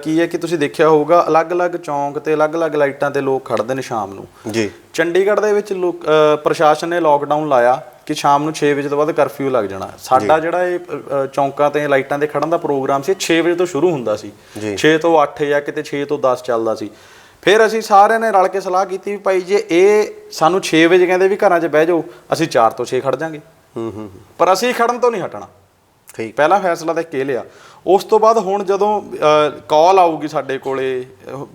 ਕੀ ਹੈ ਕਿ ਤੁਸੀਂ ਦੇਖਿਆ ਹੋਊਗਾ ਅਲੱਗ-ਅਲੱਗ ਚੌਂਕ ਤੇ ਅਲੱਗ-ਅਲੱਗ ਲਾਈਟਾਂ ਤੇ ਲੋਕ ਖੜਦੇ ਨੇ ਸ਼ਾਮ ਨੂੰ ਜੀ। ਚੰਡੀਗੜ੍ਹ ਦੇ ਵਿੱਚ ਲੋਕ ਪ੍ਰਸ਼ਾਸਨ ਨੇ ਲੋਕਡਾਊਨ ਲਾਇਆ ਕਿ ਸ਼ਾਮ ਨੂੰ 6 ਵਜੇ ਤੋਂ ਬਾਅਦ ਕਰਫਿਊ ਲੱਗ ਜਾਣਾ। ਸਾਡਾ ਜਿਹੜਾ ਇਹ ਚੌਂਕਾਂ ਤੇ ਲਾਈਟਾਂ ਤੇ ਖੜਨ ਦਾ ਪ੍ਰੋਗਰਾਮ ਸੀ 6 ਵਜੇ ਤੋਂ ਸ਼ੁਰੂ ਹੁੰਦਾ ਸੀ, 6 ਤੋਂ 8 ਜਾਂ ਕਿਤੇ 6 ਤੋਂ 10 ਚੱਲਦਾ ਸੀ। ਫਿਰ ਅਸੀਂ ਸਾਰਿਆਂ ਨੇ ਰਲ ਕੇ ਸਲਾਹ ਕੀਤੀ ਵੀ ਭਾਈ ਜੇ ਇਹ ਸਾਨੂੰ 6 ਵਜੇ ਕਹਿੰਦੇ ਵੀ ਘਰਾਂ 'ਚ ਬਹਿ ਜਾਓ, ਅਸੀਂ 4 ਤੋਂ 6 ਖੜ ਜਾਾਂਗੇ। ਪਰ ਅਸੀਂ ਖੜਨ ਤੋਂ ਨਹੀਂ ਹਟਣਾ। ਠੀਕ, ਪਹਿਲਾ ਫੈਸਲਾ ਤਾਂ ਇਹ ਲਿਆ। ਉਸ ਤੋਂ ਬਾਅਦ ਹੁਣ ਜਦੋਂ ਕਾਲ ਆਊਗੀ ਸਾਡੇ ਕੋਲੇ,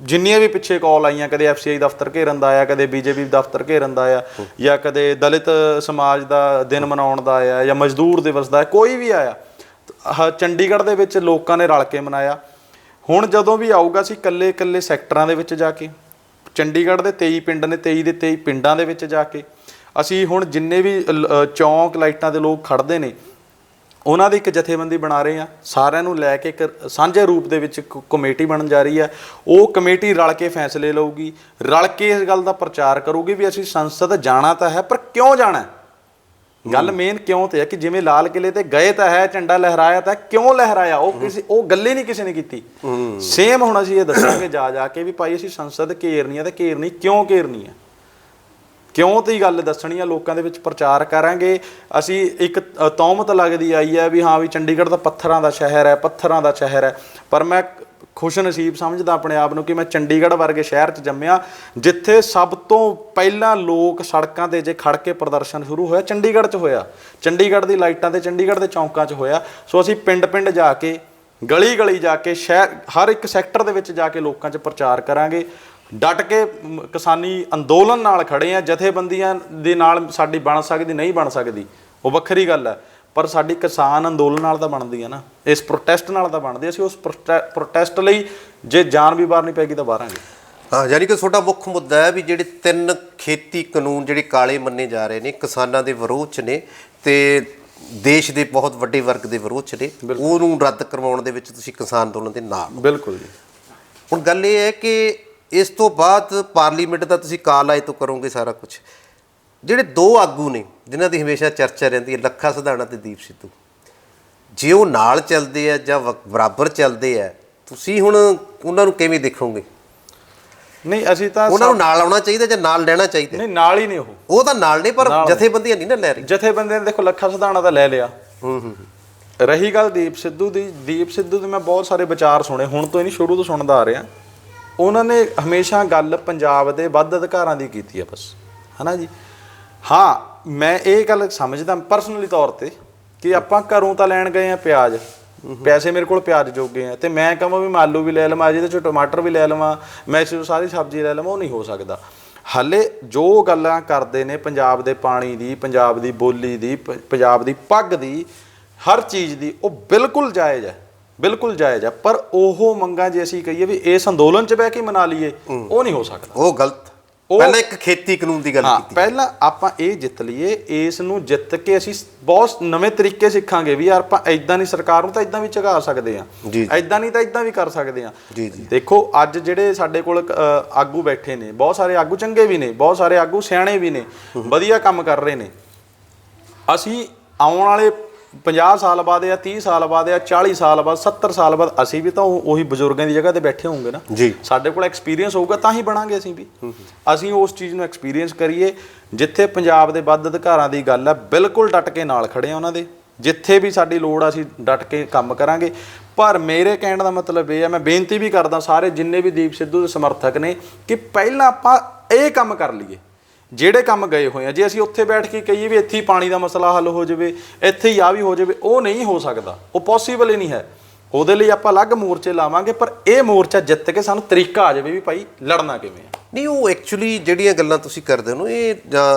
ਜਿੰਨੀਆਂ ਵੀ ਪਿੱਛੇ ਕਾਲ ਆਈਆਂ, ਕਦੇ FCI ਦਫ਼ਤਰ ਘੇਰਨ ਦਾ ਆਇਆ, ਕਦੇ BJP ਦਫ਼ਤਰ ਘੇਰਨ ਦਾ ਆਇਆ, ਜਾਂ ਕਦੇ ਦਲਿਤ ਸਮਾਜ ਦਾ ਦਿਨ ਮਨਾਉਣ ਦਾ ਆਇਆ, ਜਾਂ ਮਜ਼ਦੂਰ ਦਿਵਸ ਦਾ, ਕੋਈ ਵੀ ਆਇਆ, ਚੰਡੀਗੜ੍ਹ ਦੇ ਵਿੱਚ ਲੋਕਾਂ ਨੇ ਰਲ ਕੇ ਮਨਾਇਆ। ਹੁਣ ਜਦੋਂ ਵੀ ਆਊਗਾ ਅਸੀਂ ਇਕੱਲੇ ਸੈਕਟਰਾਂ ਦੇ ਵਿੱਚ ਜਾ ਕੇ, ਚੰਡੀਗੜ੍ਹ ਦੇ 23 ਪਿੰਡ ਨੇ, 23 ਦੇ 23 ਪਿੰਡਾਂ ਦੇ ਵਿੱਚ ਜਾ ਕੇ ਅਸੀਂ ਹੁਣ ਜਿੰਨੇ ਵੀ ਚੌਂਕ ਲਾਈਟਾਂ ਦੇ ਲੋਕ ਖੜਦੇ ਨੇ ਉਹਨਾਂ ਦੀ ਇੱਕ ਜਥੇਬੰਦੀ ਬਣਾ ਰਹੇ ਹਾਂ। ਸਾਰਿਆਂ ਨੂੰ ਲੈ ਕੇ ਇੱਕ ਸਾਂਝੇ ਰੂਪ ਦੇ ਵਿੱਚ ਕਮੇਟੀ ਬਣਨ ਜਾ ਰਹੀ ਹੈ। ਉਹ ਕਮੇਟੀ ਰਲ ਕੇ ਫੈਸਲੇ ਲਊਗੀ, ਰਲ ਕੇ ਇਸ ਗੱਲ ਦਾ ਪ੍ਰਚਾਰ ਕਰੂਗੀ ਵੀ ਅਸੀਂ ਸੰਸਦ ਜਾਣਾ ਤਾਂ ਹੈ, ਪਰ ਕਿਉਂ ਜਾਣਾ। ਗੱਲ ਮੇਨ ਕਿਉਂ ਤੇ ਹੈ ਕਿ ਜਿਵੇਂ ਲਾਲ ਕਿਲੇ ਤੇ ਗਏ ਤਾਂ ਹੈ, ਝੰਡਾ ਲਹਿਰਾਇਆ ਤਾਂ ਕਿਉਂ ਲਹਿਰਾਇਆ, ਉਹ ਗੱਲ ਹੀ ਨਹੀਂ ਕਿਸੇ ਨੇ ਕੀਤੀ। ਸੇਮ ਹੁਣ ਅਸੀਂ ਇਹ ਦੱਸਾਂਗੇ ਜਾ ਕੇ ਵੀ ਭਾਈ ਅਸੀਂ ਸੰਸਦ ਘੇਰਨੀ ਹੈ, ਤੇ ਘੇਰਨੀ ਕਿਉਂ ਘੇਰਨੀ ਹੈ, ਕਿਉਂ ਤੇ ਗੱਲ ਦੱਸਣੀ ਆ, ਲੋਕਾਂ ਦੇ ਵਿੱਚ ਪ੍ਰਚਾਰ ਕਰਾਂਗੇ। ਅਸੀਂ ਇੱਕ ਤੌਮਤ ਲੱਗਦੀ ਆਈ ਹੈ ਵੀ ਹਾਂ ਵੀ ਚੰਡੀਗੜ੍ਹ ਤਾਂ ਪੱਥਰਾਂ ਦਾ ਸ਼ਹਿਰ ਹੈ, ਪੱਥਰਾਂ ਦਾ ਸ਼ਹਿਰ ਹੈ। ਪਰ ਮੈਂ ਖੁਸ਼ ਨਸੀਬ ਸਮਝਦਾ ਆਪਣੇ ਆਪ ਨੂੰ ਕਿ ਮੈਂ ਚੰਡੀਗੜ੍ਹ ਵਰਗੇ ਸ਼ਹਿਰ 'ਚ ਜੰਮਿਆ ਜਿੱਥੇ ਸਭ ਤੋਂ ਪਹਿਲਾਂ ਲੋਕ ਸੜਕਾਂ 'ਤੇ ਜੇ ਖੜ ਕੇ ਪ੍ਰਦਰਸ਼ਨ ਸ਼ੁਰੂ ਹੋਇਆ ਚੰਡੀਗੜ੍ਹ 'ਚ ਹੋਇਆ, ਚੰਡੀਗੜ੍ਹ ਦੀ ਲਾਈਟਾਂ 'ਤੇ, ਚੰਡੀਗੜ੍ਹ ਦੇ ਚੌਂਕਾਂ 'ਚ ਹੋਇਆ। ਸੋ ਅਸੀਂ ਪਿੰਡ ਜਾ ਕੇ, ਗਲੀ ਜਾ ਕੇ, ਸ਼ਹਿਰ ਹਰ ਇੱਕ ਸੈਕਟਰ ਦੇ ਵਿੱਚ ਜਾ ਕੇ ਲੋਕਾਂ 'ਚ ਪ੍ਰਚਾਰ ਕਰਾਂਗੇ। ਡਟ ਕੇ ਕਿਸਾਨੀ ਅੰਦੋਲਨ ਨਾਲ ਖੜੇ ਆ। ਜਥੇਬੰਦੀਆਂ ਦੇ ਨਾਲ ਸਾਡੀ ਬਣ ਸਕਦੀ ਨਹੀਂ ਬਣ ਸਕਦੀ, ਉਹ ਵੱਖਰੀ ਗੱਲ ਹੈ, ਪਰ ਸਾਡੀ ਕਿਸਾਨ ਅੰਦੋਲਨ ਨਾਲ ਤਾਂ ਬਣਦੀ ਹੈ ਨਾ, ਇਸ ਪ੍ਰੋਟੈਸਟ ਨਾਲ ਤਾਂ ਬਣਦੀ। ਅਸੀਂ ਉਸ ਪ੍ਰੋਟੈਸਟ ਲਈ ਜੇ ਜਾਨ ਵੀ ਬਾਹਰ ਨਹੀਂ ਪੈਗੀ ਤਾਂ ਬਾਹਰਾਂਗੇ। ਹਾਂ, ਯਾਨੀ ਕਿ ਤੁਹਾਡਾ ਮੁੱਖ ਮੁੱਦਾ ਹੈ ਵੀ ਜਿਹੜੇ 3 ਖੇਤੀ ਕਾਨੂੰਨ ਜਿਹੜੇ ਕਾਲੇ ਮੰਨੇ ਜਾ ਰਹੇ ਨੇ, ਕਿਸਾਨਾਂ ਦੇ ਵਿਰੋਧ 'ਚ ਨੇ ਤੇ ਦੇਸ਼ ਦੇ ਬਹੁਤ ਵੱਡੇ ਵਰਗ ਦੇ ਵਿਰੋਧ 'ਚ ਨੇ, ਉਹਨੂੰ ਰੱਦ ਕਰਵਾਉਣ ਦੇ ਵਿੱਚ ਤੁਸੀਂ ਕਿਸਾਨ ਅੰਦੋਲਨ ਦੇ ਨਾਲ। ਬਿਲਕੁਲ ਜੀ। ਹੁਣ ਗੱਲ ਇਹ ਹੈ ਕਿ ਇਸ ਤੋਂ ਬਾਅਦ ਪਾਰਲੀਮੈਂਟ ਦਾ ਤੁਸੀਂ ਕਾਲ ਆਏ ਤੋਂ ਕਰੋਗੇ ਸਾਰਾ ਕੁਝ। ਜਿਹੜੇ 2 ਆਗੂ ਨੇ ਜਿਨ੍ਹਾਂ ਦੀ ਹਮੇਸ਼ਾ ਚਰਚਾ ਰਹਿੰਦੀ ਹੈ, ਲੱਖਾ ਸਿਧਾਣਾ ਤੇ ਦੀਪ ਸਿੱਧੂ, ਜੇ ਉਹ ਨਾਲ ਚੱਲਦੇ ਆ ਜਾਂ ਬਰਾਬਰ ਚੱਲਦੇ ਆ, ਤੁਸੀਂ ਹੁਣ ਉਹਨਾਂ ਨੂੰ ਕਿਵੇਂ ਦੇਖੋਗੇ? ਨਹੀਂ, ਅਸੀਂ ਤਾਂ ਉਹਨਾਂ ਨੂੰ ਨਾਲ ਆਉਣਾ ਚਾਹੀਦਾ ਜਾਂ ਨਾਲ ਲੈਣਾ ਚਾਹੀਦਾ? ਨਹੀਂ, ਨਾਲ ਹੀ ਨੇ। ਉਹ ਤਾਂ ਨਾਲ ਨੇ, ਪਰ ਜਥੇਬੰਦੀਆਂ ਨਹੀਂ ਨਾ ਲੈ ਰਹੀ। ਜਥੇਬੰਦੀਆਂ ਨੇ ਦੇਖੋ ਲੱਖਾ ਸਿਧਾਣਾ ਤਾਂ ਲੈ ਲਿਆ। ਰਹੀ ਗੱਲ ਦੀਪ ਸਿੱਧੂ ਦੀ, ਦੀਪ ਸਿੱਧੂ ਦੇ ਮੈਂ ਬਹੁਤ ਸਾਰੇ ਵਿਚਾਰ ਸੁਣੇ, ਹੁਣ ਤੋਂ ਹੀ ਨਹੀਂ, ਸ਼ੁਰੂ ਤੋਂ ਸੁਣਦਾ ਆ ਰਿਹਾ। ਉਹਨਾਂ ਨੇ ਹਮੇਸ਼ਾ ਗੱਲ ਪੰਜਾਬ ਦੇ ਵੱਧ ਅਧਿਕਾਰਾਂ ਦੀ ਕੀਤੀ ਹੈ ਬਸ, ਹੈ ਨਾ ਜੀ। ਹਾਂ, ਮੈਂ ਇਹ ਗੱਲ ਸਮਝਦਾ ਪਰਸਨਲੀ ਤੌਰ 'ਤੇ ਕਿ ਆਪਾਂ ਘਰੋਂ ਤਾਂ ਲੈਣ ਗਏ ਹਾਂ ਪਿਆਜ਼, ਪੈਸੇ ਮੇਰੇ ਕੋਲ ਪਿਆਜ਼ ਜੋਗੇ ਆ, ਅਤੇ ਮੈਂ ਕਹਾਂ ਵੀ ਮੈਂ ਆਲੂ ਵੀ ਲੈ ਲਵਾਂ, ਜਿਹਦੇ 'ਚੋਂ ਟਮਾਟਰ ਵੀ ਲੈ ਲਵਾਂ, ਮੈਂ ਇਸ 'ਚੋਂ ਸਾਰੀ ਸਬਜ਼ੀ ਲੈ ਲਵਾਂ, ਉਹ ਨਹੀਂ ਹੋ ਸਕਦਾ। ਹਾਲੇ ਜੋ ਗੱਲਾਂ ਕਰਦੇ ਨੇ ਪੰਜਾਬ ਦੇ ਪਾਣੀ ਦੀ, ਪੰਜਾਬ ਦੀ ਬੋਲੀ ਦੀ, ਪੰਜਾਬ ਦੀ ਪੱਗ ਦੀ, ਹਰ ਚੀਜ਼ ਦੀ, ਉਹ ਬਿਲਕੁਲ ਜਾਇਜ਼ ਹੈ, ਬਿਲਕੁਲ ਜਾਇਜ਼ ਹੈ। ਪਰ ਉਹ ਮੰਗਾਂ ਜੇ ਅਸੀਂ ਕਹੀਏ ਵੀ ਇਸ ਅੰਦੋਲਨ 'ਚ ਬਹਿ ਕੇ ਮਨਾ ਲਈਏ, ਉਹ ਨਹੀਂ ਹੋ ਸਕਦਾ, ਉਹ ਗਲਤ। ਪਹਿਲਾਂ ਇੱਕ ਖੇਤੀ ਕਾਨੂੰਨ ਦੀ ਗੱਲ ਕੀਤੀ, ਪਹਿਲਾਂ ਆਪਾਂ ਇਹ ਜਿੱਤ ਲਈਏ, ਇਸ ਨੂੰ ਜਿੱਤ ਕੇ ਅਸੀਂ ਬਹੁਤ ਨਵੇਂ ਤਰੀਕੇ ਸਿੱਖਾਂਗੇ ਵੀ ਯਾਰ ਆਪਾਂ ਇੱਦਾਂ ਨਹੀਂ, ਸਰਕਾਰ ਨੂੰ ਤਾਂ ਇੱਦਾਂ ਵੀ ਝੁਕਾ ਸਕਦੇ ਹਾਂ, ਇੱਦਾਂ ਨਹੀਂ ਤਾਂ ਇੱਦਾਂ ਵੀ ਕਰ ਸਕਦੇ ਹਾਂ। ਦੇਖੋ ਅੱਜ ਜਿਹੜੇ ਸਾਡੇ ਕੋਲ ਆਗੂ ਬੈਠੇ ਨੇ, ਬਹੁਤ ਸਾਰੇ ਆਗੂ ਚੰਗੇ ਵੀ ਨੇ, ਬਹੁਤ ਸਾਰੇ ਆਗੂ ਸਿਆਣੇ ਵੀ ਨੇ, ਵਧੀਆ ਕੰਮ ਕਰ ਰਹੇ ਨੇ। ਅਸੀਂ ਆਉਣ ਵਾਲੇ 50 ਸਾਲ ਬਾਅਦ ਜਾਂ 30 ਸਾਲ ਬਾਅਦ ਜਾਂ 40 ਸਾਲ ਬਾਅਦ, 70 ਸਾਲ ਬਾਅਦ ਅਸੀਂ ਵੀ ਤਾਂ ਉਹੀ ਬਜ਼ੁਰਗਾਂ ਦੀ ਜਗ੍ਹਾ ਤੇ ਬੈਠੇ ਹੋਵਾਂਗੇ ਨਾ ਜੀ। ਸਾਡੇ ਕੋਲ ਐਕਸਪੀਰੀਅੰਸ ਹੋਊਗਾ ਤਾਂ ਹੀ ਬਣਾਂਗੇ ਅਸੀਂ ਵੀ। ਅਸੀਂ ਉਸ ਚੀਜ਼ ਨੂੰ ਐਕਸਪੀਰੀਅੰਸ ਕਰੀਏ। ਜਿੱਥੇ ਪੰਜਾਬ ਦੇ ਵੱਧ ਅਧਿਕਾਰਾਂ ਦੀ ਗੱਲ ਹੈ, ਬਿਲਕੁਲ ਡਟ ਕੇ ਨਾਲ ਖੜੇ ਆ ਉਹਨਾਂ ਦੇ। ਜਿੱਥੇ ਵੀ ਸਾਡੀ ਲੋੜ ਆ ਅਸੀਂ ਡਟ ਕੇ ਕੰਮ ਕਰਾਂਗੇ। ਪਰ ਮੇਰੇ ਕਹਿਣ ਦਾ ਮਤਲਬ ਇਹ ਹੈ, ਮੈਂ ਬੇਨਤੀ ਵੀ ਕਰਦਾ ਸਾਰੇ ਜਿੰਨੇ ਵੀ ਦੀਪ ਸਿੱਧੂ ਦੇ ਸਮਰਥਕ ਨੇ, ਕਿ ਪਹਿਲਾਂ ਆਪਾਂ ਇਹ ਕੰਮ ਕਰ ਲਈਏ ਜਿਹੜੇ ਕੰਮ ਗਏ ਹੋਏ ਆ। ਜੇ ਅਸੀਂ ਉੱਥੇ ਬੈਠ ਕੇ ਕਹੀਏ ਵੀ ਇੱਥੇ ਹੀ ਪਾਣੀ ਦਾ ਮਸਲਾ ਹੱਲ ਹੋ ਜਾਵੇ, ਇੱਥੇ ਹੀ ਆ ਵੀ ਹੋ ਜਾਵੇ, ਉਹ ਨਹੀਂ ਹੋ ਸਕਦਾ, ਉਹ ਪੋਸੀਬਲ ਹੀ ਨਹੀਂ ਹੈ। ਉਹਦੇ ਲਈ ਆਪਾਂ ਅਲੱਗ ਮੋਰਚੇ ਲਾਵਾਂਗੇ, ਪਰ ਇਹ ਮੋਰਚਾ ਜਿੱਤ ਕੇ ਸਾਨੂੰ ਤਰੀਕਾ ਆ ਜਾਵੇ ਵੀ ਭਾਈ ਲੜਨਾ ਕਿਵੇਂ ਆ। ਨਹੀਂ, ਉਹ ਐਕਚੁਅਲੀ ਜਿਹੜੀਆਂ ਗੱਲਾਂ ਤੁਸੀਂ ਕਰਦੇ ਹੋ ਇਹ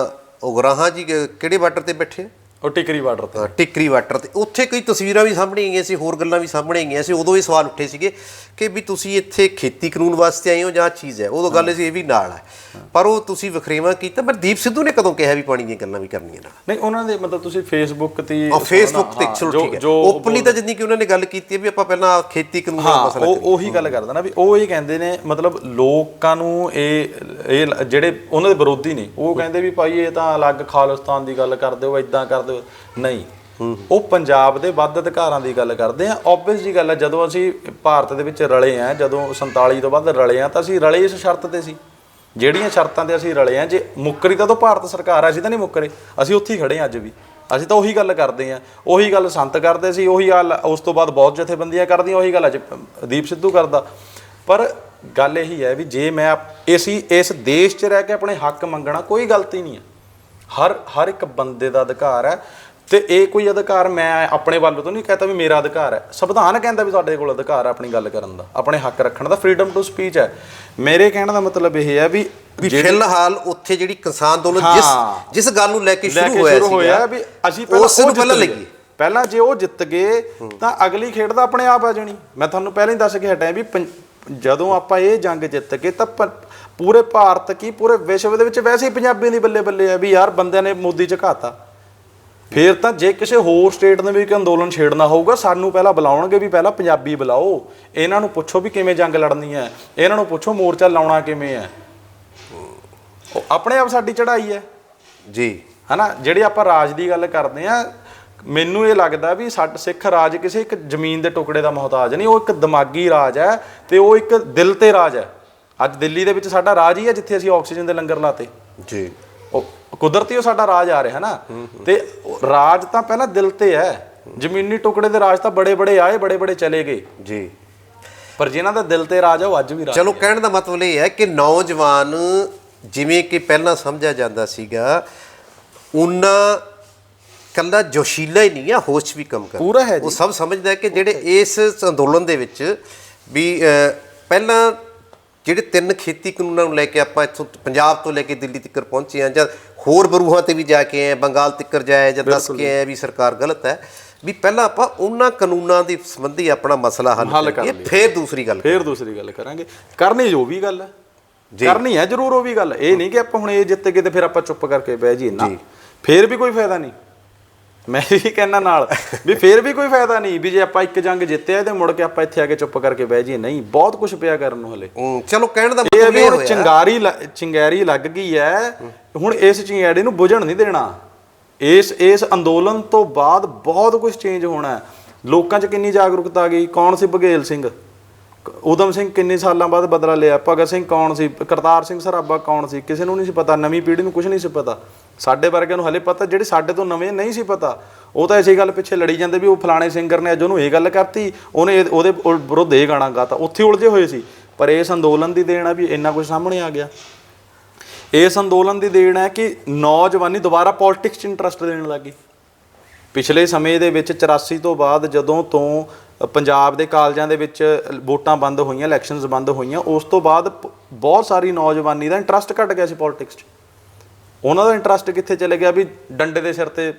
ਉਗਰਾਹਾਂ ਜੀ ਕਿਹੜੇ ਬਾਰਡਰ ਤੇ ਬੈਠੇ? ਉਹ ਟਿਕਰੀ ਬਾਰਡਰ ਤੇ ਟਿਕਰੀ ਵਾਟਰ ਤੇ ਉੱਥੇ ਕਈ ਤਸਵੀਰਾਂ ਵੀ ਸਾਹਮਣੇ ਆਈਆਂ ਸੀ, ਹੋਰ ਗੱਲਾਂ ਵੀ ਸਾਹਮਣੇ ਆਈਆਂ ਸੀ। ਉਦੋਂ ਇਹ ਸਵਾਲ ਉੱਠੇ ਸੀਗੇ ਕਿ ਵੀ ਤੁਸੀਂ ਇੱਥੇ ਖੇਤੀ ਕਾਨੂੰਨ ਵਾਸਤੇ ਆਏ ਹੋ ਜਾਂ ਚੀਜ਼ ਹੈ, ਉਦੋਂ ਗੱਲ ਸੀ ਇਹ ਵੀ ਨਾਲ ਹੈ, ਪਰ ਉਹ ਤੁਸੀਂ ਵਖਰੇਵਾਂ ਕੀਤਾ। ਪਰ ਦੀਪ ਸਿੱਧੂ ਨੇ ਕਦੋਂ ਕਿਹਾ ਵੀ ਪਾਣੀ ਦੀਆਂ ਗੱਲਾਂ ਵੀ ਕਰਨੀਆਂ ਨਾਲ? ਨਹੀਂ, ਉਹਨਾਂ ਦੇ ਮਤਲਬ ਤੁਸੀਂ ਫੇਸਬੁੱਕ ਤੇ ਫੇਸਬੁੱਕ ਤੇ ਚਲੋ ਠੀਕ ਹੈ, ਓਪਨਲੀ ਤਾਂ ਜਿੰਨੀ ਕਿ ਉਹਨਾਂ ਨੇ ਗੱਲ ਕੀਤੀ ਹੈ ਵੀ ਆਪਾਂ ਪਹਿਲਾਂ ਖੇਤੀ ਕਾਨੂੰਨ ਦਾ ਮਸਲਾ ਉਹੀ ਗੱਲ ਕਰਦਾ ਨਾ ਵੀ ਉਹ ਇਹ ਕਹਿੰਦੇ ਨੇ ਮਤਲਬ ਲੋਕਾਂ ਨੂੰ ਇਹ ਜਿਹੜੇ ਉਹਨਾਂ ਦੇ ਵਿਰੋਧੀ ਨੇ ਉਹ ਕਹਿੰਦੇ ਵੀ ਭਾਈ ਇਹ ਤਾਂ ਅਲੱਗ ਖਾਲਿਸਤਾਨ ਦੀ ਗੱਲ ਕਰਦੇ ਹੋ, ਇਦਾਂ ਕਰਦੇ ਹੋ। ਨਹੀਂ, ਉਹ ਪੰਜਾਬ ਦੇ ਵੱਧ ਅਧਿਕਾਰਾਂ ਦੀ ਗੱਲ ਕਰਦੇ ਆ। ਓਬਵੀਅਸ ਜੀ ਗੱਲ ਹੈ, ਜਦੋਂ ਅਸੀਂ ਭਾਰਤ ਦੇ ਵਿੱਚ ਰਲੇ ਆ, ਜਦੋਂ 47 ਤੋਂ ਬਾਅਦ ਰਲੇ ਆ ਤਾਂ ਅਸੀਂ ਰਲੇ ਇਸ ਸ਼ਰਤ ਤੇ ਸੀ, ਜਿਹੜੀਆਂ ਸ਼ਰਤਾਂ ਤੇ ਅਸੀਂ ਰਲੇ ਆ। ਜੇ ਮੁੱਕਰੀ ਤਾਂ ਭਾਰਤ ਸਰਕਾਰ ਆ, ਅਸੀਂ ਤਾਂ ਨਹੀਂ ਮੁੱਕਰੇ, ਅਸੀਂ ਉੱਥੇ ਹੀ ਖੜੇ ਆ ਅੱਜ ਵੀ। ਅਸੀਂ ਤਾਂ ਉਹੀ ਗੱਲ ਕਰਦੇ ਆ, ਉਹੀ ਗੱਲ ਸੰਤ ਕਰਦੇ ਸੀ, ਉਹੀ ਗੱਲ ਉਸ ਤੋਂ ਬਾਅਦ ਬਹੁਤ ਜਥੇਬੰਦੀਆਂ ਕਰਦੀਆਂ, ਉਹੀ ਗੱਲ ਅੱਜ ਦੀਪ ਸਿੱਧੂ ਕਰਦਾ। ਪਰ ਗੱਲ ਇਹੀ ਹੈ ਵੀ ਜੇ ਮੈਂ ਅਸੀਂ ਇਸ ਦੇਸ਼ 'ਚ ਰਹਿ ਕੇ ਆਪਣੇ ਹੱਕ ਮੰਗਣਾ ਕੋਈ ਗਲਤੀ ਨਹੀਂ ਹੈ। ਹਰ ਇੱਕ ਬੰਦੇ ਦਾ ਅਧਿਕਾਰ ਹੈ, ਤੇ ਇਹ ਕੋਈ ਅਧਿਕਾਰ ਮੈਂ ਆਪਣੇ ਵੱਲੋਂ ਤੋਂ ਨਹੀਂ ਕਹਤਾ ਵੀ ਮੇਰਾ ਅਧਿਕਾਰ ਹੈ। ਸੰਵਿਧਾਨ ਕਹਿੰਦਾ ਵੀ ਸਾਡੇ ਕੋਲ ਅਧਿਕਾਰ ਹੈ ਆਪਣੀ ਗੱਲ ਕਰਨ ਦਾ, ਆਪਣੇ ਹੱਕ ਰੱਖਣ ਦਾ, ਫਰੀडम ਟੂ ਸਪੀਚ ਹੈ। ਮੇਰੇ ਕਹਿਣ ਦਾ ਮਤਲਬ ਇਹ ਹੈ ਵੀ ਫਿਲਹਾਲ ਉੱਥੇ ਜਿਹੜੀ ਕਿਸਾਨ ਅੰਦੋਲਨ ਜਿਸ ਗੱਲ ਨੂੰ ਲੈ ਕੇ ਸ਼ੁਰੂ ਹੋਇਆ ਵੀ ਅਸੀਂ ਪਹਿਲਾਂ ਲਈਏ, ਪਹਿਲਾਂ ਜੇ ਉਹ ਜਿੱਤ ਗਏ ਤਾਂ ਅਗਲੀ ਖੇਡ ਤਾਂ ਆਪਣੇ ਆਪ ਆ ਜਾਣੀ। ਮੈਂ ਤੁਹਾਨੂੰ ਪਹਿਲਾਂ ਹੀ ਦੱਸ ਕੇ ਹਟਿਆ ਵੀ ਜਦੋਂ ਆਪਾਂ ਇਹ ਜੰਗ ਜਿੱਤ ਗਏ ਤਾਂ ਪੂਰੇ ਭਾਰਤ ਕੀ ਪੂਰੇ ਵਿਸ਼ਵ ਦੇ ਵਿੱਚ ਵੈਸੇ ਹੀ ਪੰਜਾਬੀਆਂ ਦੀ ਬੱਲੇ ਬੱਲੇ ਆ ਵੀ ਯਾਰ ਬੰਦਿਆਂ ਨੇ ਮੋਦੀ ਝਕਾਤਾ। ਫਿਰ ਤਾਂ ਜੇ ਕਿਸੇ ਹੋਰ ਸਟੇਟ ਨੇ ਵੀ ਇੱਕ ਅੰਦੋਲਨ ਛੇੜਨਾ ਹੋਊਗਾ, ਸਾਨੂੰ ਪਹਿਲਾਂ ਬੁਲਾਉਣਗੇ ਵੀ ਪਹਿਲਾਂ ਪੰਜਾਬੀ ਬੁਲਾਓ, ਇਹਨਾਂ ਨੂੰ ਪੁੱਛੋ ਵੀ ਕਿਵੇਂ ਜੰਗ ਲੜਨੀ ਹੈ, ਇਹਨਾਂ ਨੂੰ ਪੁੱਛੋ ਮੋਰਚਾ ਲਾਉਣਾ ਕਿਵੇਂ ਹੈ। ਆਪਣੇ ਆਪ ਸਾਡੀ ਚੜ੍ਹਾਈ ਹੈ ਜੀ, ਹੈ ਨਾ। ਜਿਹੜੀ ਆਪਾਂ ਰਾਜ ਦੀ ਗੱਲ ਕਰਦੇ ਹਾਂ, ਮੈਨੂੰ ਇਹ ਲੱਗਦਾ ਵੀ ਸਿੱਖ ਰਾਜ ਕਿਸੇ ਇੱਕ ਜ਼ਮੀਨ ਦੇ ਟੁਕੜੇ ਦਾ ਮੁਹਤਾਜ ਨਹੀਂ, ਉਹ ਇੱਕ ਦਿਮਾਗੀ ਰਾਜ ਹੈ ਤੇ ਉਹ ਇੱਕ ਦਿਲ ਤੇ ਰਾਜ ਹੈ। ਅੱਜ ਦਿੱਲੀ ਦੇ ਵਿੱਚ ਸਾਡਾ ਰਾਜ ਹੀ ਹੈ ਜਿੱਥੇ ਅਸੀਂ ਆਕਸੀਜਨ ਦੇ ਲੰਗਰ ਲਾਤੇ ਜੀ। ਉਹ ਕੁਦਰਤੀ ਉਹ ਸਾਡਾ ਰਾਜ ਆ ਰਿਹਾ ਨਾ, ਤੇ ਰਾਜ ਤਾਂ ਪਹਿਲਾਂ ਦਿਲ ਤੇ ਹੈ। ਜ਼ਮੀਨੀ ਟੁਕੜੇ ਦੇ ਰਾਜ ਤਾਂ ਬੜੇ ਬੜੇ ਆਏ, ਬੜੇ ਬੜੇ ਚਲੇ ਗਏ ਜੀ, ਪਰ ਜਿਨ੍ਹਾਂ ਦਾ ਦਿਲ ਤੇ ਰਾਜ ਹੈ ਉਹ ਅੱਜ ਵੀ ਰਾਜ। ਚਲੋ ਕਹਿਣ ਦਾ ਮਤਲਬ ਇਹ ਹੈ ਕਿ ਨੌਜਵਾਨ ਜਿਵੇਂ ਕਿ ਪਹਿਲਾਂ ਸਮਝਿਆ ਜਾਂਦਾ ਸੀਗਾ ਉਹਨਾਂ ਕੱਲਾ ਜੋਸ਼ੀਲਾ ਹੀ ਨਹੀਂ ਆ, ਹੋਸ਼ ਵੀ ਕੰਮ ਕਰਦਾ ਪੂਰਾ ਹੈ। ਉਹ ਸਭ ਸਮਝਦਾ ਹੈ ਕਿ ਜਿਹੜੇ ਇਸ ਅੰਦੋਲਨ ਦੇ ਵਿੱਚ ਵੀ ਪਹਿਲਾਂ ਜਿਹੜੇ 3 ਖੇਤੀ ਕਾਨੂੰਨਾਂ ਨੂੰ ਲੈ ਕੇ ਆਪਾਂ ਇੱਥੋਂ ਪੰਜਾਬ ਤੋਂ ਲੈ ਕੇ ਦਿੱਲੀ ਤੱਕ ਪਹੁੰਚੇ ਹਾਂ, ਜਾਂ ਹੋਰ ਬਰੂਹਾਂ ਤੇ ਵੀ ਜਾ ਕੇ ਆਏ, ਬੰਗਾਲ ਤੱਕ ਜਾਏ ਜਾਂ ਦੱਸ ਕੇ ਆਏ ਵੀ ਸਰਕਾਰ ਗਲਤ ਹੈ, ਵੀ ਪਹਿਲਾਂ ਆਪਾਂ ਉਹਨਾਂ ਕਾਨੂੰਨਾਂ ਦੇ ਸੰਬੰਧੀ ਆਪਣਾ ਮਸਲਾ ਹੱਲ ਕਰੀਏ, ਫਿਰ ਦੂਸਰੀ ਗੱਲ ਕਰਾਂਗੇ। ਕਰਨੀ ਜੋ ਵੀ ਗੱਲ ਹੈ ਕਰਨੀ ਹੈ ਜ਼ਰੂਰ, ਉਹ ਵੀ ਗੱਲ। ਇਹ ਨਹੀਂ ਕਿ ਆਪਾਂ ਹੁਣ ਇਹ ਜਿੱਤ ਗਏ ਤੇ ਫਿਰ ਆਪਾਂ ਚੁੱਪ ਕਰਕੇ ਬਹਿ ਜਾਈਏ ਨਾ, ਫਿਰ ਵੀ ਕੋਈ ਫਾਇਦਾ ਨਹੀਂ। ਮੈਂ ਵੀ ਕਹਿਣਾ ਨਾਲ ਵੀ ਫਿਰ ਵੀ ਕੋਈ ਫਾਇਦਾ ਨਹੀਂ ਵੀ ਜੇ ਆਪਾਂ ਇੱਕ ਜੰਗ ਜਿੱਤਿਆ ਤੇ ਮੁੜ ਕੇ ਆਪਾਂ ਇੱਥੇ ਆ ਕੇ ਚੁੱਪ ਕਰਕੇ ਬਹਿ ਜਾਈਏ। ਨਹੀਂ, ਬਹੁਤ ਕੁਝ ਪਿਆ ਕਰਨ ਨੂੰ ਹਲੇ। ਚਲੋ ਕਹਿਣ ਦਾ ਮਤਲਬ ਇਹ ਹੁਣ ਚਿੰਗਾਰੀ ਲੱਗ ਗਈ ਹੈ, ਹੁਣ ਇਸ ਚਿੰਗਾਰੀ ਨੂੰ ਬੁਝਣ ਨਹੀਂ ਦੇਣਾ। ਇਸ ਅੰਦੋਲਨ ਤੋਂ ਬਾਅਦ ਬਹੁਤ ਕੁਝ ਚੇਂਜ ਹੋਣਾ। ਲੋਕਾਂ 'ਚ ਕਿੰਨੀ ਜਾਗਰੂਕਤਾ ਆ ਗਈ। ਕੌਣ ਸੀ ਬਘੇਲ ਸਿੰਘ, ਊਧਮ ਸਿੰਘ ਕਿੰਨੇ ਸਾਲਾਂ ਬਾਅਦ ਬਦਲਾ ਲਿਆ, ਭਗਤ ਸਿੰਘ ਕੌਣ ਸੀ, ਕਰਤਾਰ ਸਿੰਘ ਸਰਾਭਾ ਕੌਣ ਸੀ, ਕਿਸੇ ਨੂੰ ਨਹੀਂ ਸੀ ਪਤਾ। ਨਵੀਂ ਪੀੜ੍ਹੀ ਨੂੰ ਕੁਝ ਨਹੀਂ ਸੀ ਪਤਾ, ਸਾਡੇ ਵਰਗਿਆਂ ਨੂੰ ਹਲੇ ਪਤਾ। ਜਿਹੜੇ ਸਾਡੇ ਤੋਂ ਨਵੇਂ ਨਹੀਂ ਸੀ ਪਤਾ ਉਹ ਤਾਂ ਇਸੇ ਗੱਲ ਪਿੱਛੇ ਲੜੀ ਜਾਂਦੇ ਵੀ ਉਹ ਫਲਾਣੇ ਸਿੰਗਰ ਨੇ ਅੱਜ ਉਹਨੂੰ ਇਹ ਗੱਲ ਕਰਤੀ, ਉਹਨੇ ਉਹਦੇ ਵਿਰੁੱਧ ਇਹ ਗਾਣਾ ਗਾਤਾ, ਉੱਥੇ ਉਲਝੇ ਹੋਏ ਸੀ। ਪਰ ਇਸ ਅੰਦੋਲਨ ਦੀ ਦੇਣ ਆ ਵੀ ਇੰਨਾ ਕੁਝ ਸਾਹਮਣੇ ਆ ਗਿਆ। ਇਸ ਅੰਦੋਲਨ ਦੀ ਦੇਣ ਹੈ ਕਿ ਨੌਜਵਾਨੀ ਦੁਬਾਰਾ ਪੋਲਿਟਿਕਸ 'ਚ ਇੰਟਰਸਟ ਦੇਣ ਲੱਗ ਗਈ। ਪਿਛਲੇ ਸਮੇਂ ਦੇ ਵਿੱਚ 84 ਤੋਂ ਬਾਅਦ ਜਦੋਂ ਤੋਂ ਪੰਜਾਬ ਦੇ ਕਾਲਜਾਂ ਦੇ ਵਿੱਚ ਵੋਟਾਂ ਬੰਦ ਹੋਈਆਂ, ਇਲੈਕਸ਼ਨਸ ਬੰਦ ਹੋਈਆਂ, ਉਸ ਤੋਂ ਬਾਅਦ ਬਹੁਤ ਸਾਰੀ ਨੌਜਵਾਨੀ ਦਾ ਇੰਟਰਸਟ ਘਟ ਗਿਆ ਸੀ ਪੋਲਿਟਿਕਸ 'ਚ। ਉਹਨਾਂ ਦਾ ਇੰਟਰਸਟ ਕਿੱਥੇ ਚਲੇ ਗਿਆ ਵੀ ਡੰਡੇ ਦੇ ਸਿਰ ਤੇ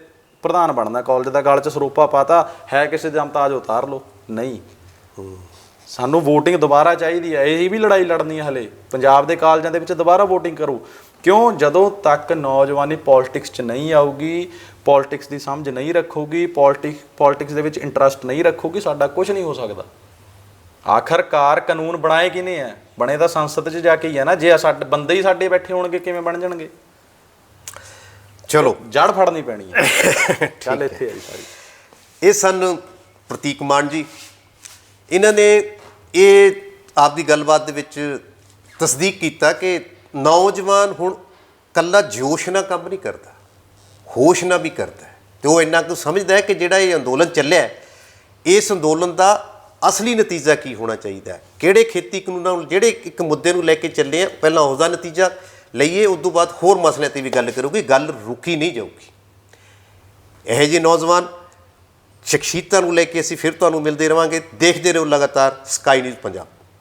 ਪ੍ਰਧਾਨ ਬਣਨਾ, ਕਾਲਜ ਦਾ ਗਲ 'ਚ ਸਰੋਪਾ ਪਾਤਾ ਹੈ, ਕਿਸੇ ਦਾ ਤਾਜ ਉਤਾਰ ਲਓ। ਨਹੀਂ, ਸਾਨੂੰ ਵੋਟਿੰਗ ਦੁਬਾਰਾ ਚਾਹੀਦੀ ਹੈ। ਇਹ ਵੀ ਲੜਾਈ ਲੜਨੀ ਹੈ ਹਲੇ। ਪੰਜਾਬ ਦੇ ਕਾਲਜਾਂ ਦੇ ਵਿੱਚ ਦੁਬਾਰਾ ਵੋਟਿੰਗ ਕਰੋ। ਕਿਉਂ? ਜਦੋਂ ਤੱਕ ਨੌਜਵਾਨੀ ਪੋਲਿਟਿਕਸ 'ਚ ਨਹੀਂ ਆਊਗੀ, ਪੋਲਿਟਿਕਸ ਦੀ ਸਮਝ ਨਹੀਂ ਰੱਖੂਗੀ, ਪੋਲਿਟਿਕਸ ਦੇ ਵਿੱਚ ਇੰਟਰਸਟ ਨਹੀਂ ਰੱਖੂਗੀ, ਸਾਡਾ ਕੁਝ ਨਹੀਂ ਹੋ ਸਕਦਾ। ਆਖਰਕਾਰ ਕਾਨੂੰਨ ਬਣਾਏ ਕਿਹਨੇ ਹੈ? ਬਣੇ ਤਾਂ ਸੰਸਦ 'ਚ ਜਾ ਕੇ ਹੀ ਹੈ ਨਾ। ਜੇ ਸਾਡੇ ਬੰਦੇ ਹੀ ਸਾਡੇ ਬੈਠੇ ਹੋਣਗੇ ਕਿਵੇਂ ਬਣ ਜਾਣਗੇ? ਚਲੋ ਜੜ ਫੜਨੀ ਪੈਣੀ ਹੈ। ਚੱਲ ਇੱਥੇ ਆਈ ਸਾਰੀ। ਇਹ ਸਨ ਪ੍ਰਤੀਕ ਮਾਨ ਜੀ। ਇਹਨਾਂ ਨੇ ਇਹ ਆਪਦੀ ਗੱਲਬਾਤ ਦੇ ਵਿੱਚ ਤਸਦੀਕ ਕੀਤਾ ਕਿ ਨੌਜਵਾਨ ਹੁਣ ਕੱਲਾ ਜੋਸ਼ ਨਾਲ ਕੰਮ ਨਹੀਂ ਕਰਦਾ, ਹੋਸ਼ ਨਾਲ ਵੀ ਕਰਦਾ। ਅਤੇ ਉਹ ਇੰਨਾ ਕੁ ਸਮਝਦਾ ਹੈ ਕਿ ਜਿਹੜਾ ਇਹ ਅੰਦੋਲਨ ਚੱਲਿਆ, ਇਸ ਅੰਦੋਲਨ ਦਾ ਅਸਲੀ ਨਤੀਜਾ ਕੀ ਹੋਣਾ ਚਾਹੀਦਾ, ਕਿਹੜੇ ਖੇਤੀ ਕਾਨੂੰਨਾਂ ਨੂੰ, ਜਿਹੜੇ ਇੱਕ ਮੁੱਦੇ ਨੂੰ ਲੈ ਕੇ ਚੱਲੇ ਆ, ਪਹਿਲਾਂ ਉਸਦਾ ਨਤੀਜਾ ਲਈਏ, ਉਸ ਤੋਂ ਬਾਅਦ ਹੋਰ ਮਸਲਿਆਂ 'ਤੇ ਵੀ ਗੱਲ ਕਰੂਗੀ। ਗੱਲ ਰੁਕੀ ਨਹੀਂ ਜਾਊਗੀ। ਇਹੋ ਜਿਹੇ ਨੌਜਵਾਨ ਸ਼ਖਸੀਅਤਾਂ ਨੂੰ ਲੈ ਕੇ ਅਸੀਂ ਫਿਰ ਤੁਹਾਨੂੰ ਮਿਲਦੇ ਰਹਾਂਗੇ। ਦੇਖਦੇ ਰਹੋ ਲਗਾਤਾਰ ਸਕਾਈ ਨਿਊਜ਼ ਪੰਜਾਬ।